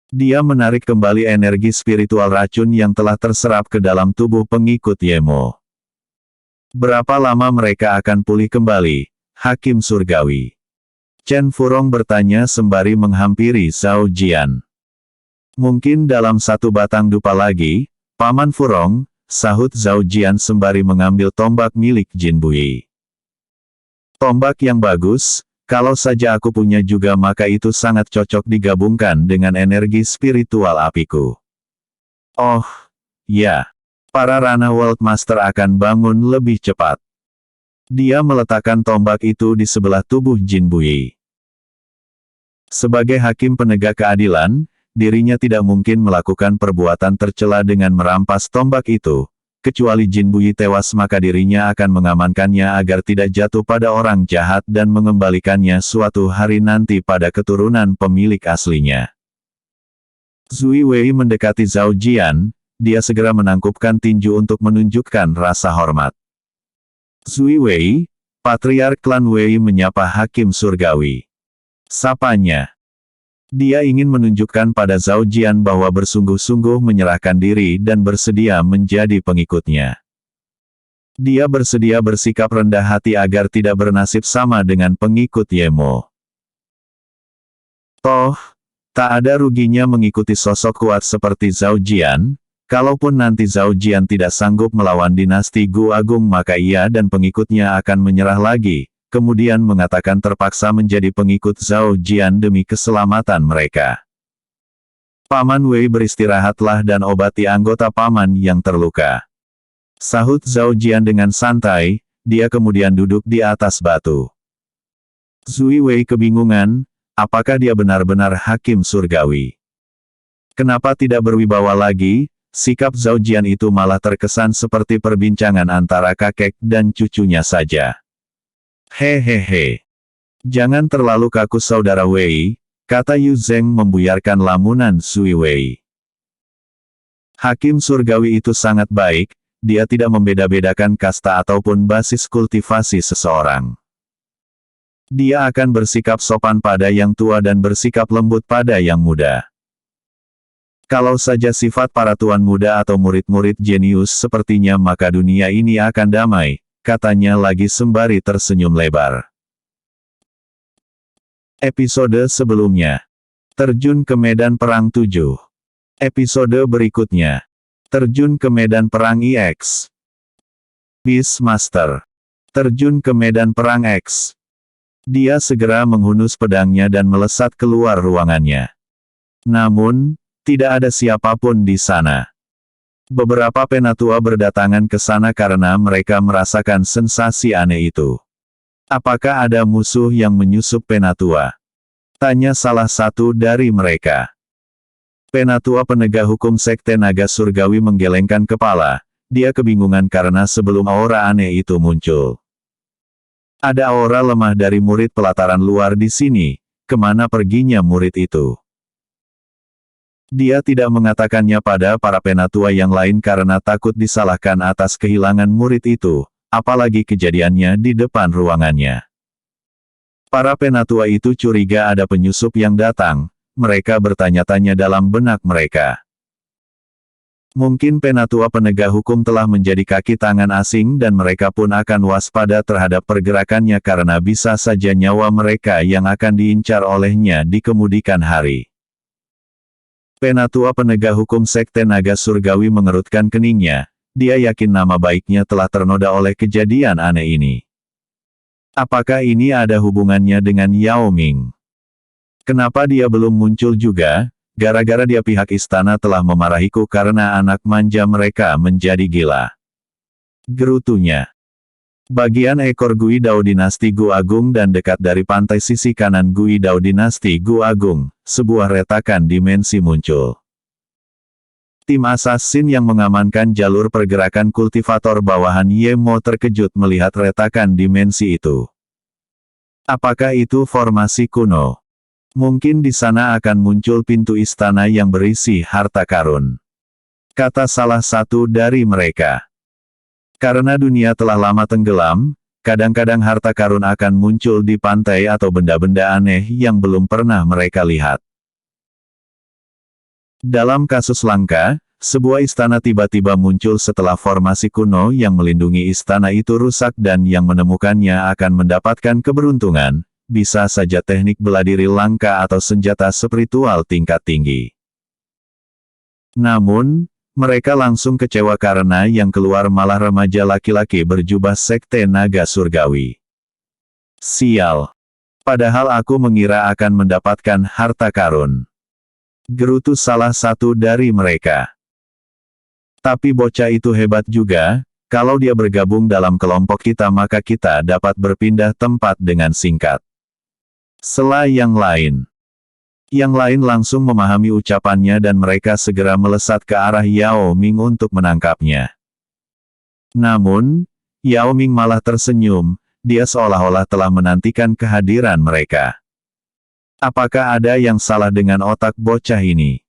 Dia menarik kembali energi spiritual racun yang telah terserap ke dalam tubuh pengikut Yemo. Berapa lama mereka akan pulih kembali, Hakim Surgawi? Chen Furong bertanya sembari menghampiri Zhao Jian. Mungkin dalam satu batang dupa lagi, Paman Furong, sahut Zhao Jian sembari mengambil tombak milik Jin Bui. Tombak yang bagus, kalau saja aku punya juga maka itu sangat cocok digabungkan dengan energi spiritual apiku. Oh, ya. Para Rana World Master akan bangun lebih cepat. Dia meletakkan tombak itu di sebelah tubuh Jin Bui. Sebagai hakim penegak keadilan, dirinya tidak mungkin melakukan perbuatan tercela dengan merampas tombak itu. Kecuali Jin Bui tewas maka dirinya akan mengamankannya agar tidak jatuh pada orang jahat dan mengembalikannya suatu hari nanti pada keturunan pemilik aslinya. Zui Wei mendekati Zhao Jian, dia segera menangkupkan tinju untuk menunjukkan rasa hormat. Zui Wei, Patriark Klan Wei menyapa Hakim Surgawi. Sapanya. Dia ingin menunjukkan pada Zhao Jian bahwa bersungguh-sungguh menyerahkan diri dan bersedia menjadi pengikutnya. Dia bersedia bersikap rendah hati agar tidak bernasib sama dengan pengikut Yemo. Toh, tak ada ruginya mengikuti sosok kuat seperti Zhao Jian. Kalaupun nanti Zhao Jian tidak sanggup melawan dinasti Gu Agung maka ia dan pengikutnya akan menyerah lagi. Kemudian mengatakan terpaksa menjadi pengikut Zhao Jian demi keselamatan mereka. Paman Wei beristirahatlah dan obati anggota paman yang terluka. Sahut Zhao Jian dengan santai, dia kemudian duduk di atas batu. Zui Wei kebingungan, apakah dia benar-benar hakim surgawi? Kenapa tidak berwibawa lagi? Sikap Zhao Jian itu malah terkesan seperti perbincangan antara kakek dan cucunya saja. Hehehe. Jangan terlalu kaku saudara Wei, kata Yu Zheng membuyarkan lamunan Zui Wei. Hakim surgawi itu sangat baik, dia tidak membeda-bedakan kasta ataupun basis kultivasi seseorang. Dia akan bersikap sopan pada yang tua dan bersikap lembut pada yang muda. Kalau saja sifat para tuan muda atau murid-murid jenius sepertinya maka dunia ini akan damai. Katanya lagi sembari tersenyum lebar. Episode sebelumnya. Terjun ke medan perang 7. Episode berikutnya. Terjun ke medan perang EX. Beastmaster. Terjun ke medan perang X. Dia segera menghunus pedangnya dan melesat keluar ruangannya. Namun, tidak ada siapapun di sana. Beberapa penatua berdatangan ke sana karena mereka merasakan sensasi aneh itu. Apakah ada musuh yang menyusup penatua? Tanya salah satu dari mereka. Penatua penegak hukum Sekte Naga Surgawi menggelengkan kepala, dia kebingungan karena sebelum aura aneh itu muncul. Ada aura lemah dari murid pelataran luar di sini, kemana perginya murid itu? Dia tidak mengatakannya pada para penatua yang lain karena takut disalahkan atas kehilangan murid itu, apalagi kejadiannya di depan ruangannya. Para penatua itu curiga ada penyusup yang datang, mereka bertanya-tanya dalam benak mereka. Mungkin penatua penegak hukum telah menjadi kaki tangan asing dan mereka pun akan waspada terhadap pergerakannya karena bisa saja nyawa mereka yang akan diincar olehnya di kemudian hari. Penatua penegak hukum Sekte Naga Surgawi mengerutkan keningnya, dia yakin nama baiknya telah ternoda oleh kejadian aneh ini. Apakah ini ada hubungannya dengan Yao Ming? Kenapa dia belum muncul juga? Gara-gara dia pihak istana telah memarahiku karena anak manja mereka menjadi gila. Gerutunya. Bagian ekor Gui Dao Dinasti Gu Agung dan dekat dari pantai sisi kanan Gui Dao Dinasti Gu Agung, sebuah retakan dimensi muncul. Tim assassin yang mengamankan jalur pergerakan kultivator bawahan Yemo terkejut melihat retakan dimensi itu. Apakah itu formasi kuno? Mungkin di sana akan muncul pintu istana yang berisi harta karun, kata salah satu dari mereka. Karena dunia telah lama tenggelam, kadang-kadang harta karun akan muncul di pantai atau benda-benda aneh yang belum pernah mereka lihat. Dalam kasus langka, sebuah istana tiba-tiba muncul setelah formasi kuno yang melindungi istana itu rusak dan yang menemukannya akan mendapatkan keberuntungan, bisa saja teknik bela diri langka atau senjata spiritual tingkat tinggi. Namun, mereka langsung kecewa karena yang keluar malah remaja laki-laki berjubah sekte naga surgawi. Sial. Padahal aku mengira akan mendapatkan harta karun, gerutu salah satu dari mereka. Tapi bocah itu hebat juga, kalau dia bergabung dalam kelompok kita maka kita dapat berpindah tempat dengan singkat. Sela yang lain langsung memahami ucapannya dan mereka segera melesat ke arah Yao Ming untuk menangkapnya. Namun, Yao Ming malah tersenyum, dia seolah-olah telah menantikan kehadiran mereka. Apakah ada yang salah dengan otak bocah ini?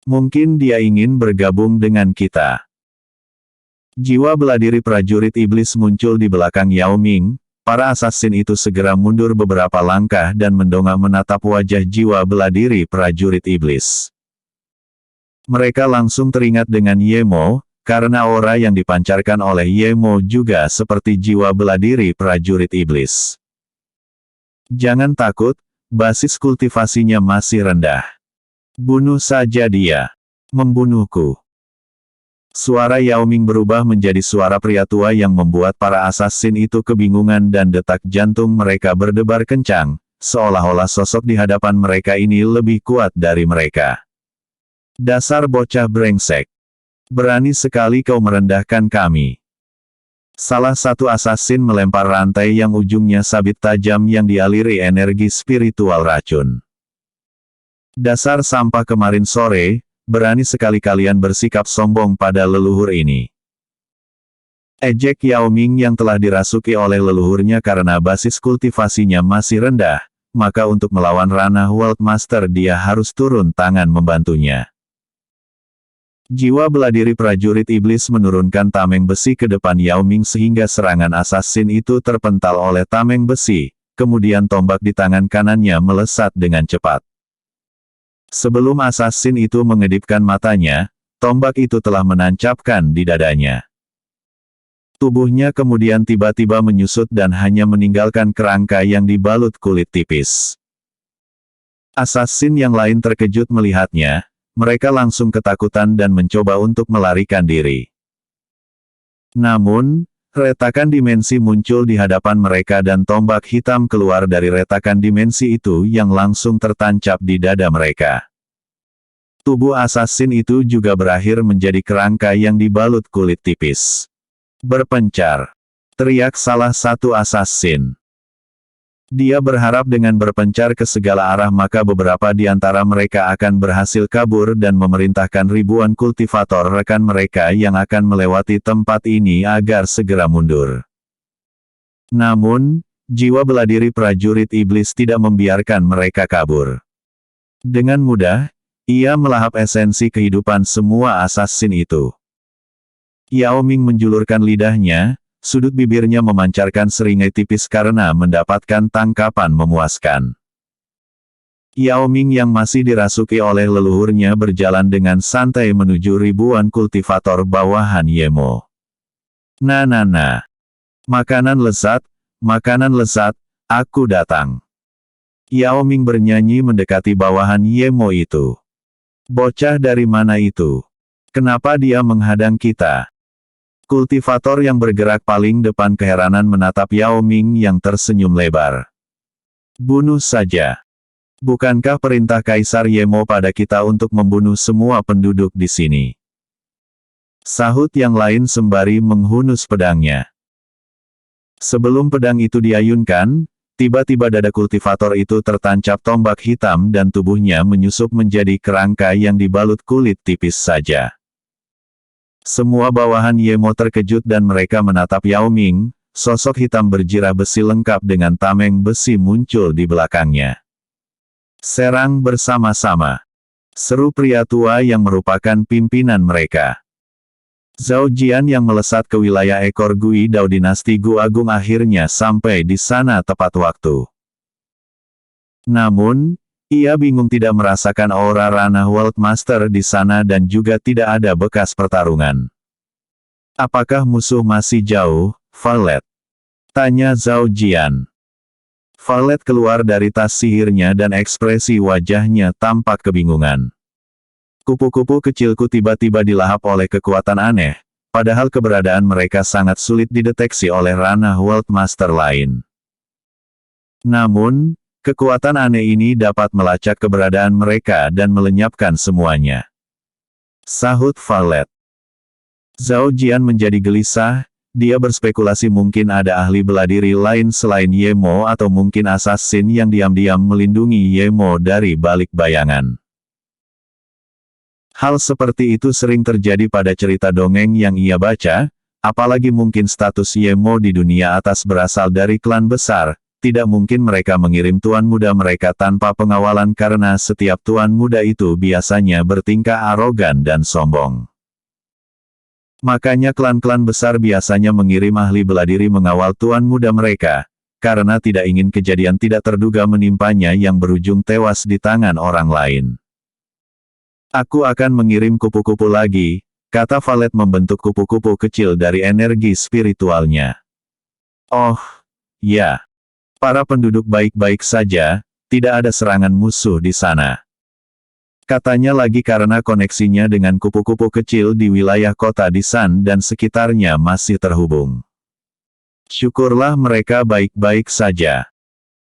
Mungkin dia ingin bergabung dengan kita. Jiwa bela diri prajurit iblis muncul di belakang Yao Ming. Para assassin itu segera mundur beberapa langkah dan mendongak menatap wajah jiwa bela diri prajurit iblis. Mereka langsung teringat dengan Yemo, karena aura yang dipancarkan oleh Yemo juga seperti jiwa bela diri prajurit iblis. Jangan takut, basis kultivasinya masih rendah. Bunuh saja dia. Membunuhku. Suara Yao Ming berubah menjadi suara pria tua yang membuat para assassin itu kebingungan dan detak jantung mereka berdebar kencang, seolah-olah sosok di hadapan mereka ini lebih kuat dari mereka. Dasar bocah brengsek. Berani sekali kau merendahkan kami. Salah satu assassin melempar rantai yang ujungnya sabit tajam yang dialiri energi spiritual racun. Dasar sampah kemarin sore, berani sekali kalian bersikap sombong pada leluhur ini. Ejek Yao Ming yang telah dirasuki oleh leluhurnya karena basis kultivasinya masih rendah, maka untuk melawan ranah World Master dia harus turun tangan membantunya. Jiwa bela diri prajurit iblis menurunkan tameng besi ke depan Yao Ming sehingga serangan assassin itu terpental oleh tameng besi, kemudian tombak di tangan kanannya melesat dengan cepat. Sebelum assassin itu mengedipkan matanya, tombak itu telah menancapkan di dadanya. Tubuhnya kemudian tiba-tiba menyusut dan hanya meninggalkan kerangka yang dibalut kulit tipis. Assassin yang lain terkejut melihatnya, mereka langsung ketakutan dan mencoba untuk melarikan diri. Namun, retakan dimensi muncul di hadapan mereka dan tombak hitam keluar dari retakan dimensi itu yang langsung tertancap di dada mereka. Tubuh assassin itu juga berakhir menjadi kerangka yang dibalut kulit tipis. Berpencar. Teriak salah satu assassin. Dia berharap dengan berpencar ke segala arah maka beberapa di antara mereka akan berhasil kabur dan memerintahkan ribuan kultivator rekan mereka yang akan melewati tempat ini agar segera mundur. Namun, jiwa bela diri prajurit iblis tidak membiarkan mereka kabur. Dengan mudah, ia melahap esensi kehidupan semua assassin itu. Yao Ming menjulurkan lidahnya. Sudut bibirnya memancarkan seringai tipis karena mendapatkan tangkapan memuaskan. Yao Ming yang masih dirasuki oleh leluhurnya berjalan dengan santai menuju ribuan kultivator bawahan Yemo. Nah. Makanan lezat, aku datang. Yao Ming bernyanyi mendekati bawahan Yemo itu. Bocah dari mana itu? Kenapa dia menghadang kita? Kultivator yang bergerak paling depan keheranan menatap Yao Ming yang tersenyum lebar. Bunuh saja. Bukankah perintah Kaisar Yemo pada kita untuk membunuh semua penduduk di sini? Sahut yang lain sembari menghunus pedangnya. Sebelum pedang itu diayunkan, tiba-tiba dada kultivator itu tertancap tombak hitam dan tubuhnya menyusup menjadi kerangka yang dibalut kulit tipis saja. Semua bawahan Yemo terkejut dan mereka menatap Yao Ming, sosok hitam berjirah besi lengkap dengan tameng besi muncul di belakangnya. Serang bersama-sama, seru pria tua yang merupakan pimpinan mereka. Zhao Jian yang melesat ke wilayah ekor Gui Dao dinasti Gu Agung akhirnya sampai di sana tepat waktu. Namun, ia bingung tidak merasakan aura ranah World Master di sana dan juga tidak ada bekas pertarungan. Apakah musuh masih jauh, Valet? Tanya Zhao Jian. Valet keluar dari tas sihirnya dan ekspresi wajahnya tampak kebingungan. Kupu-kupu kecilku tiba-tiba dilahap oleh kekuatan aneh, padahal keberadaan mereka sangat sulit dideteksi oleh ranah World Master lain. Namun, kekuatan aneh ini dapat melacak keberadaan mereka dan melenyapkan semuanya. Sahut Valet. Zhao Jian menjadi gelisah, dia berspekulasi mungkin ada ahli bela diri lain selain Yemo atau mungkin assassin yang diam-diam melindungi Yemo dari balik bayangan. Hal seperti itu sering terjadi pada cerita dongeng yang ia baca, apalagi mungkin status Yemo di dunia atas berasal dari klan besar, tidak mungkin mereka mengirim tuan muda mereka tanpa pengawalan karena setiap tuan muda itu biasanya bertingkah arogan dan sombong. Makanya klan-klan besar biasanya mengirim ahli bela diri mengawal tuan muda mereka, karena tidak ingin kejadian tidak terduga menimpanya yang berujung tewas di tangan orang lain. Aku akan mengirim kupu-kupu lagi, kata Valet membentuk kupu-kupu kecil dari energi spiritualnya. Oh, ya. Para penduduk baik-baik saja, tidak ada serangan musuh di sana. Katanya lagi karena koneksinya dengan kupu-kupu kecil di wilayah kota Disan dan sekitarnya masih terhubung. Syukurlah mereka baik-baik saja.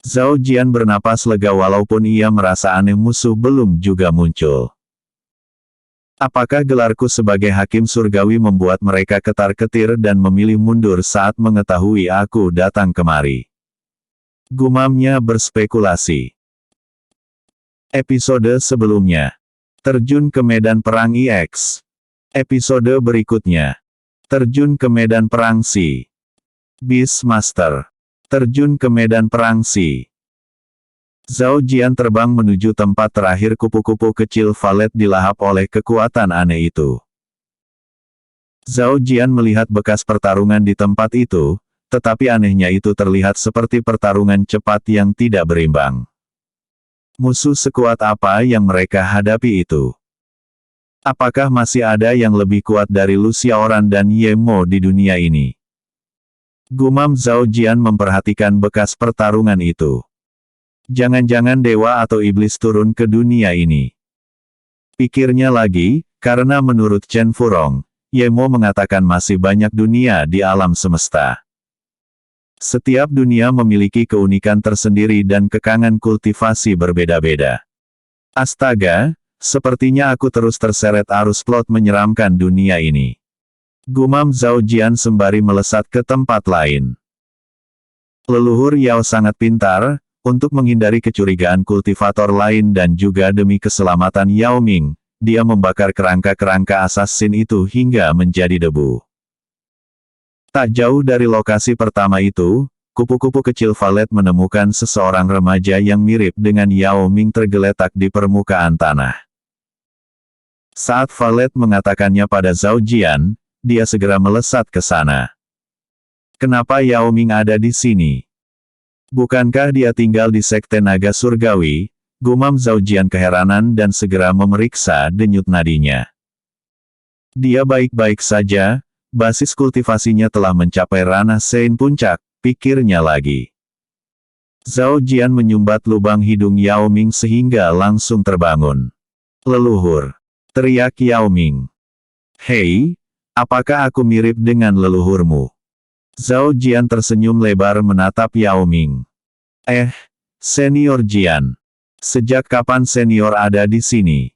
Zhao Jian bernapas lega walaupun ia merasa aneh musuh belum juga muncul. Apakah gelarku sebagai hakim surgawi membuat mereka ketar-ketir dan memilih mundur saat mengetahui aku datang kemari? Gumamnya berspekulasi. Episode sebelumnya. Terjun ke medan perang EX. Episode berikutnya. Terjun ke medan perang Si. Beastmaster. Terjun ke medan perang Si. Zhao Jian terbang menuju tempat terakhir kupu-kupu kecil Valet dilahap oleh kekuatan aneh itu. Zhao Jian melihat bekas pertarungan di tempat itu, tetapi anehnya itu terlihat seperti pertarungan cepat yang tidak berimbang. Musuh sekuat apa yang mereka hadapi itu? Apakah masih ada yang lebih kuat dari Lu Xiaoran dan Yemo di dunia ini? Gumam Zhao Jian memperhatikan bekas pertarungan itu. Jangan-jangan dewa atau iblis turun ke dunia ini. Pikirnya lagi, karena menurut Chen Furong, Yemo mengatakan masih banyak dunia di alam semesta. Setiap dunia memiliki keunikan tersendiri dan kekangan kultivasi berbeda-beda. Astaga, sepertinya aku terus terseret arus plot menyeramkan dunia ini. Gumam Zhao Jian sembari melesat ke tempat lain. Leluhur Yao sangat pintar, untuk menghindari kecurigaan kultivator lain dan juga demi keselamatan Yao Ming, dia membakar kerangka-kerangka assassin itu hingga menjadi debu. Tak jauh dari lokasi pertama itu, kupu-kupu kecil Valet menemukan seseorang remaja yang mirip dengan Yao Ming tergeletak di permukaan tanah. Saat Valet mengatakannya pada Zhao Jian, dia segera melesat ke sana. Kenapa Yao Ming ada di sini? Bukankah dia tinggal di Sekte Naga Surgawi? Gumam Zhao Jian keheranan dan segera memeriksa denyut nadinya. Dia baik-baik saja, basis kultivasinya telah mencapai ranah Sein puncak, pikirnya lagi. Zhao Jian menyumbat lubang hidung Yao Ming sehingga langsung terbangun. Leluhur, teriak Yao Ming. Hei, apakah aku mirip dengan leluhurmu? Zhao Jian tersenyum lebar menatap Yao Ming. Senior Jian. Sejak kapan senior ada di sini?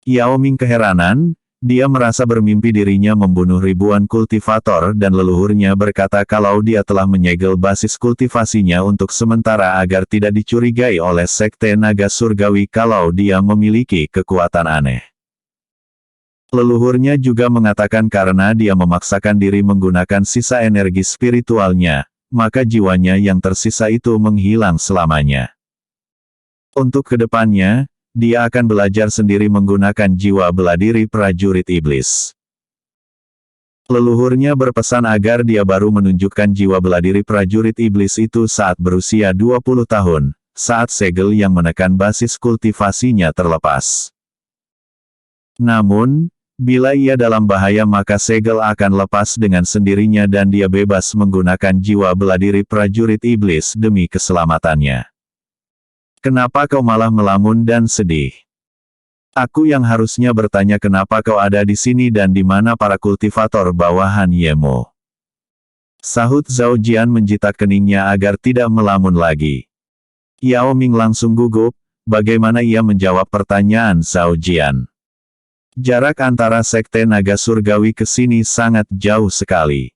Yao Ming keheranan, Dia merasa bermimpi dirinya membunuh ribuan kultivator dan leluhurnya berkata kalau dia telah menyegel basis kultivasinya untuk sementara agar tidak dicurigai oleh Sekte Naga Surgawi kalau dia memiliki kekuatan aneh. Leluhurnya juga mengatakan karena dia memaksakan diri menggunakan sisa energi spiritualnya, maka jiwanya yang tersisa itu menghilang selamanya. Untuk kedepannya, dia akan belajar sendiri menggunakan jiwa bela diri prajurit iblis. Leluhurnya berpesan agar dia baru menunjukkan jiwa bela diri prajurit iblis itu saat berusia 20 tahun, saat segel yang menekan basis kultivasinya terlepas. Namun, bila ia dalam bahaya maka segel akan lepas dengan sendirinya dan dia bebas menggunakan jiwa bela diri prajurit iblis demi keselamatannya. Kenapa kau malah melamun dan sedih? Aku yang harusnya bertanya kenapa kau ada di sini dan di mana para kultivator bawahan Yemo. Sahut Zhao Jian menjitak keningnya agar tidak melamun lagi. Yao Ming langsung gugup, bagaimana ia menjawab pertanyaan Zhao Jian. Jarak antara Sekte Naga Surgawi ke sini sangat jauh sekali.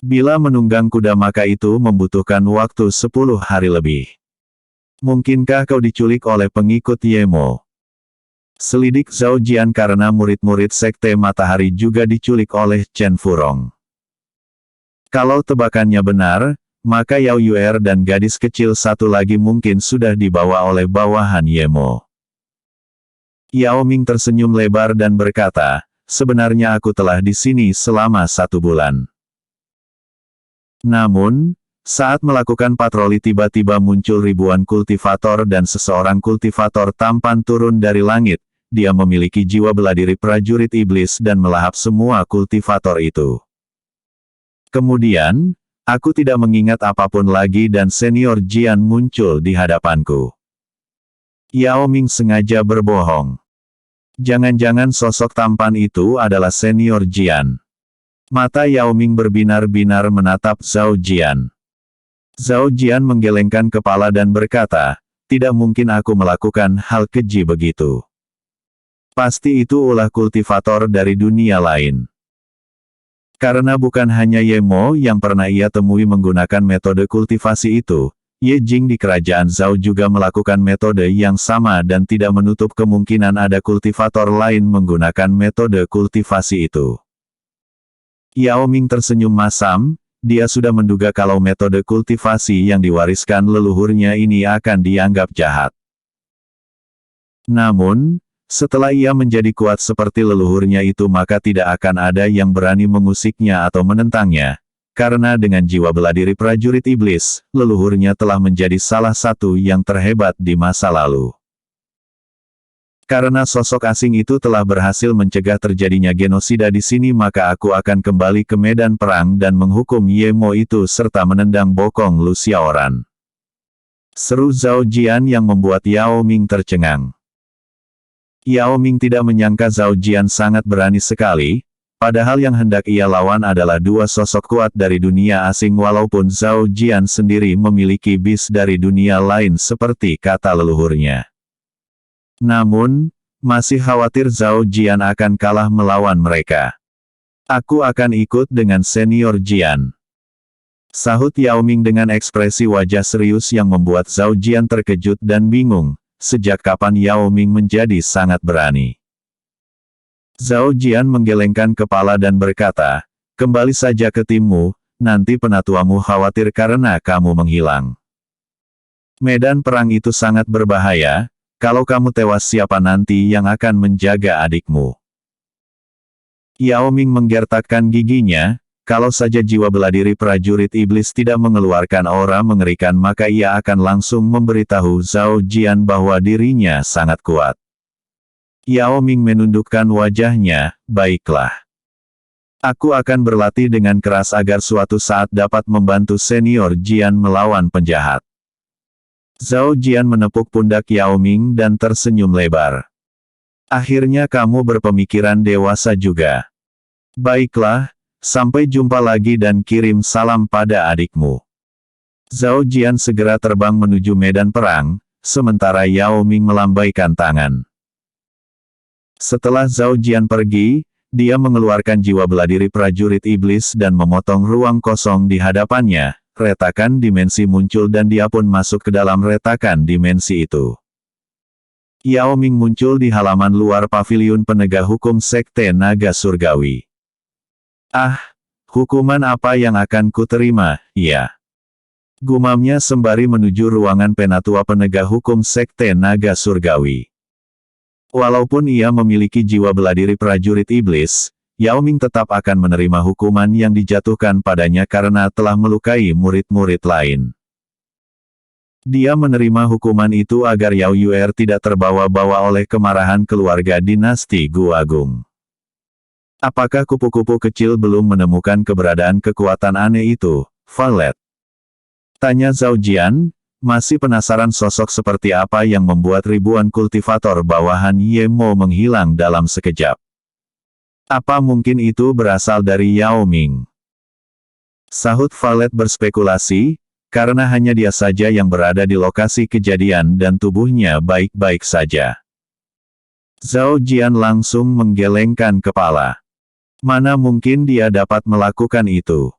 Bila menunggang kuda maka itu membutuhkan waktu 10 hari lebih. Mungkinkah kau diculik oleh pengikut Yemo? Selidik Zhao Jian karena murid-murid Sekte Matahari juga diculik oleh Chen Furong. Kalau tebakannya benar, maka Yao Yuer dan gadis kecil satu lagi mungkin sudah dibawa oleh bawahan Yemo. Yao Ming tersenyum lebar dan berkata, sebenarnya aku telah di sini selama 1 bulan. Namun, saat melakukan patroli tiba-tiba muncul ribuan kultivator dan seseorang kultivator tampan turun dari langit, dia memiliki jiwa bela diri prajurit iblis dan melahap semua kultivator itu. Kemudian, aku tidak mengingat apapun lagi dan senior Jian muncul di hadapanku. Yao Ming sengaja berbohong. Jangan-jangan sosok tampan itu adalah senior Jian. Mata Yao Ming berbinar-binar menatap Zhao Jian. Zhao Jian menggelengkan kepala dan berkata, tidak mungkin aku melakukan hal keji begitu. Pasti itu ulah kultivator dari dunia lain. Karena bukan hanya Yemo yang pernah ia temui menggunakan metode kultivasi itu, Ye Jing di kerajaan Zhao juga melakukan metode yang sama dan tidak menutup kemungkinan ada kultivator lain menggunakan metode kultivasi itu. Yao Ming tersenyum masam. Dia sudah menduga kalau metode kultivasi yang diwariskan leluhurnya ini akan dianggap jahat. Namun, setelah ia menjadi kuat seperti leluhurnya itu maka tidak akan ada yang berani mengusiknya atau menentangnya, karena dengan jiwa bela diri prajurit iblis, leluhurnya telah menjadi salah satu yang terhebat di masa lalu. Karena sosok asing itu telah berhasil mencegah terjadinya genosida di sini maka aku akan kembali ke medan perang dan menghukum Yemo itu serta menendang bokong Lu Xiaoran. Seru Zhao Jian yang membuat Yao Ming tercengang. Yao Ming tidak menyangka Zhao Jian sangat berani sekali, padahal yang hendak ia lawan adalah 2 sosok kuat dari dunia asing walaupun Zhao Jian sendiri memiliki bis dari dunia lain seperti kata leluhurnya. Namun, masih khawatir Zhao Jian akan kalah melawan mereka. Aku akan ikut dengan senior Jian. Sahut Yao Ming dengan ekspresi wajah serius yang membuat Zhao Jian terkejut dan bingung, sejak kapan Yao Ming menjadi sangat berani. Zhao Jian menggelengkan kepala dan berkata, kembali saja ke timmu, nanti penatuamu khawatir karena kamu menghilang. Medan perang itu sangat berbahaya. Kalau kamu tewas siapa nanti yang akan menjaga adikmu? Yao Ming menggertakkan giginya, kalau saja jiwa bela diri prajurit iblis tidak mengeluarkan aura mengerikan maka ia akan langsung memberitahu Zhao Jian bahwa dirinya sangat kuat. Yao Ming menundukkan wajahnya, baiklah. Aku akan berlatih dengan keras agar suatu saat dapat membantu senior Jian melawan penjahat. Zhao Jian menepuk pundak Yao Ming dan tersenyum lebar. Akhirnya kamu berpemikiran dewasa juga. Baiklah, sampai jumpa lagi dan kirim salam pada adikmu. Zhao Jian segera terbang menuju medan perang, sementara Yao Ming melambaikan tangan. Setelah Zhao Jian pergi, Dia mengeluarkan jiwa bela diri prajurit iblis dan memotong ruang kosong di hadapannya. Retakan dimensi muncul dan dia pun masuk ke dalam retakan dimensi itu. Yao Ming muncul di halaman luar paviliun penegak hukum Sekte Naga Surgawi. Ah, hukuman apa yang akan kuterima, ya? Gumamnya sembari menuju ruangan penatua penegak hukum Sekte Naga Surgawi. Walaupun ia memiliki jiwa bela diri prajurit iblis, Yao Ming tetap akan menerima hukuman yang dijatuhkan padanya karena telah melukai murid-murid lain. Dia menerima hukuman itu agar Yao Yuer tidak terbawa-bawa oleh kemarahan keluarga dinasti Gu Agung. Apakah kupu-kupu kecil belum menemukan keberadaan kekuatan aneh itu, Valet? Tanya Zhao Jian, masih penasaran sosok seperti apa yang membuat ribuan kultivator bawahan Ye Mo menghilang dalam sekejap. Apa mungkin itu berasal dari Yao Ming? Sahut Valet berspekulasi, karena hanya dia saja yang berada di lokasi kejadian dan tubuhnya baik-baik saja. Zhao Jian langsung menggelengkan kepala. Mana mungkin dia dapat melakukan itu?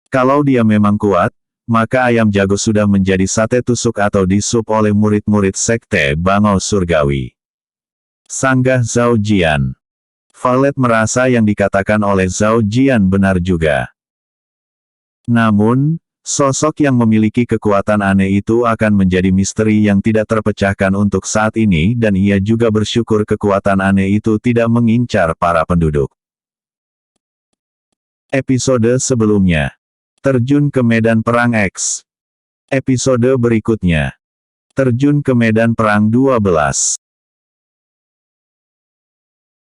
Kalau dia memang kuat, maka ayam jago sudah menjadi sate tusuk atau disup oleh murid-murid Sekte Bangau Surgawi. Sanggah Zhao Jian. Valet merasa yang dikatakan oleh Zhao Jian benar juga. Namun, sosok yang memiliki kekuatan aneh itu akan menjadi misteri yang tidak terpecahkan untuk saat ini dan ia juga bersyukur kekuatan aneh itu tidak mengincar para penduduk. Episode sebelumnya. Terjun ke medan perang X. Episode berikutnya. Terjun ke medan perang 12.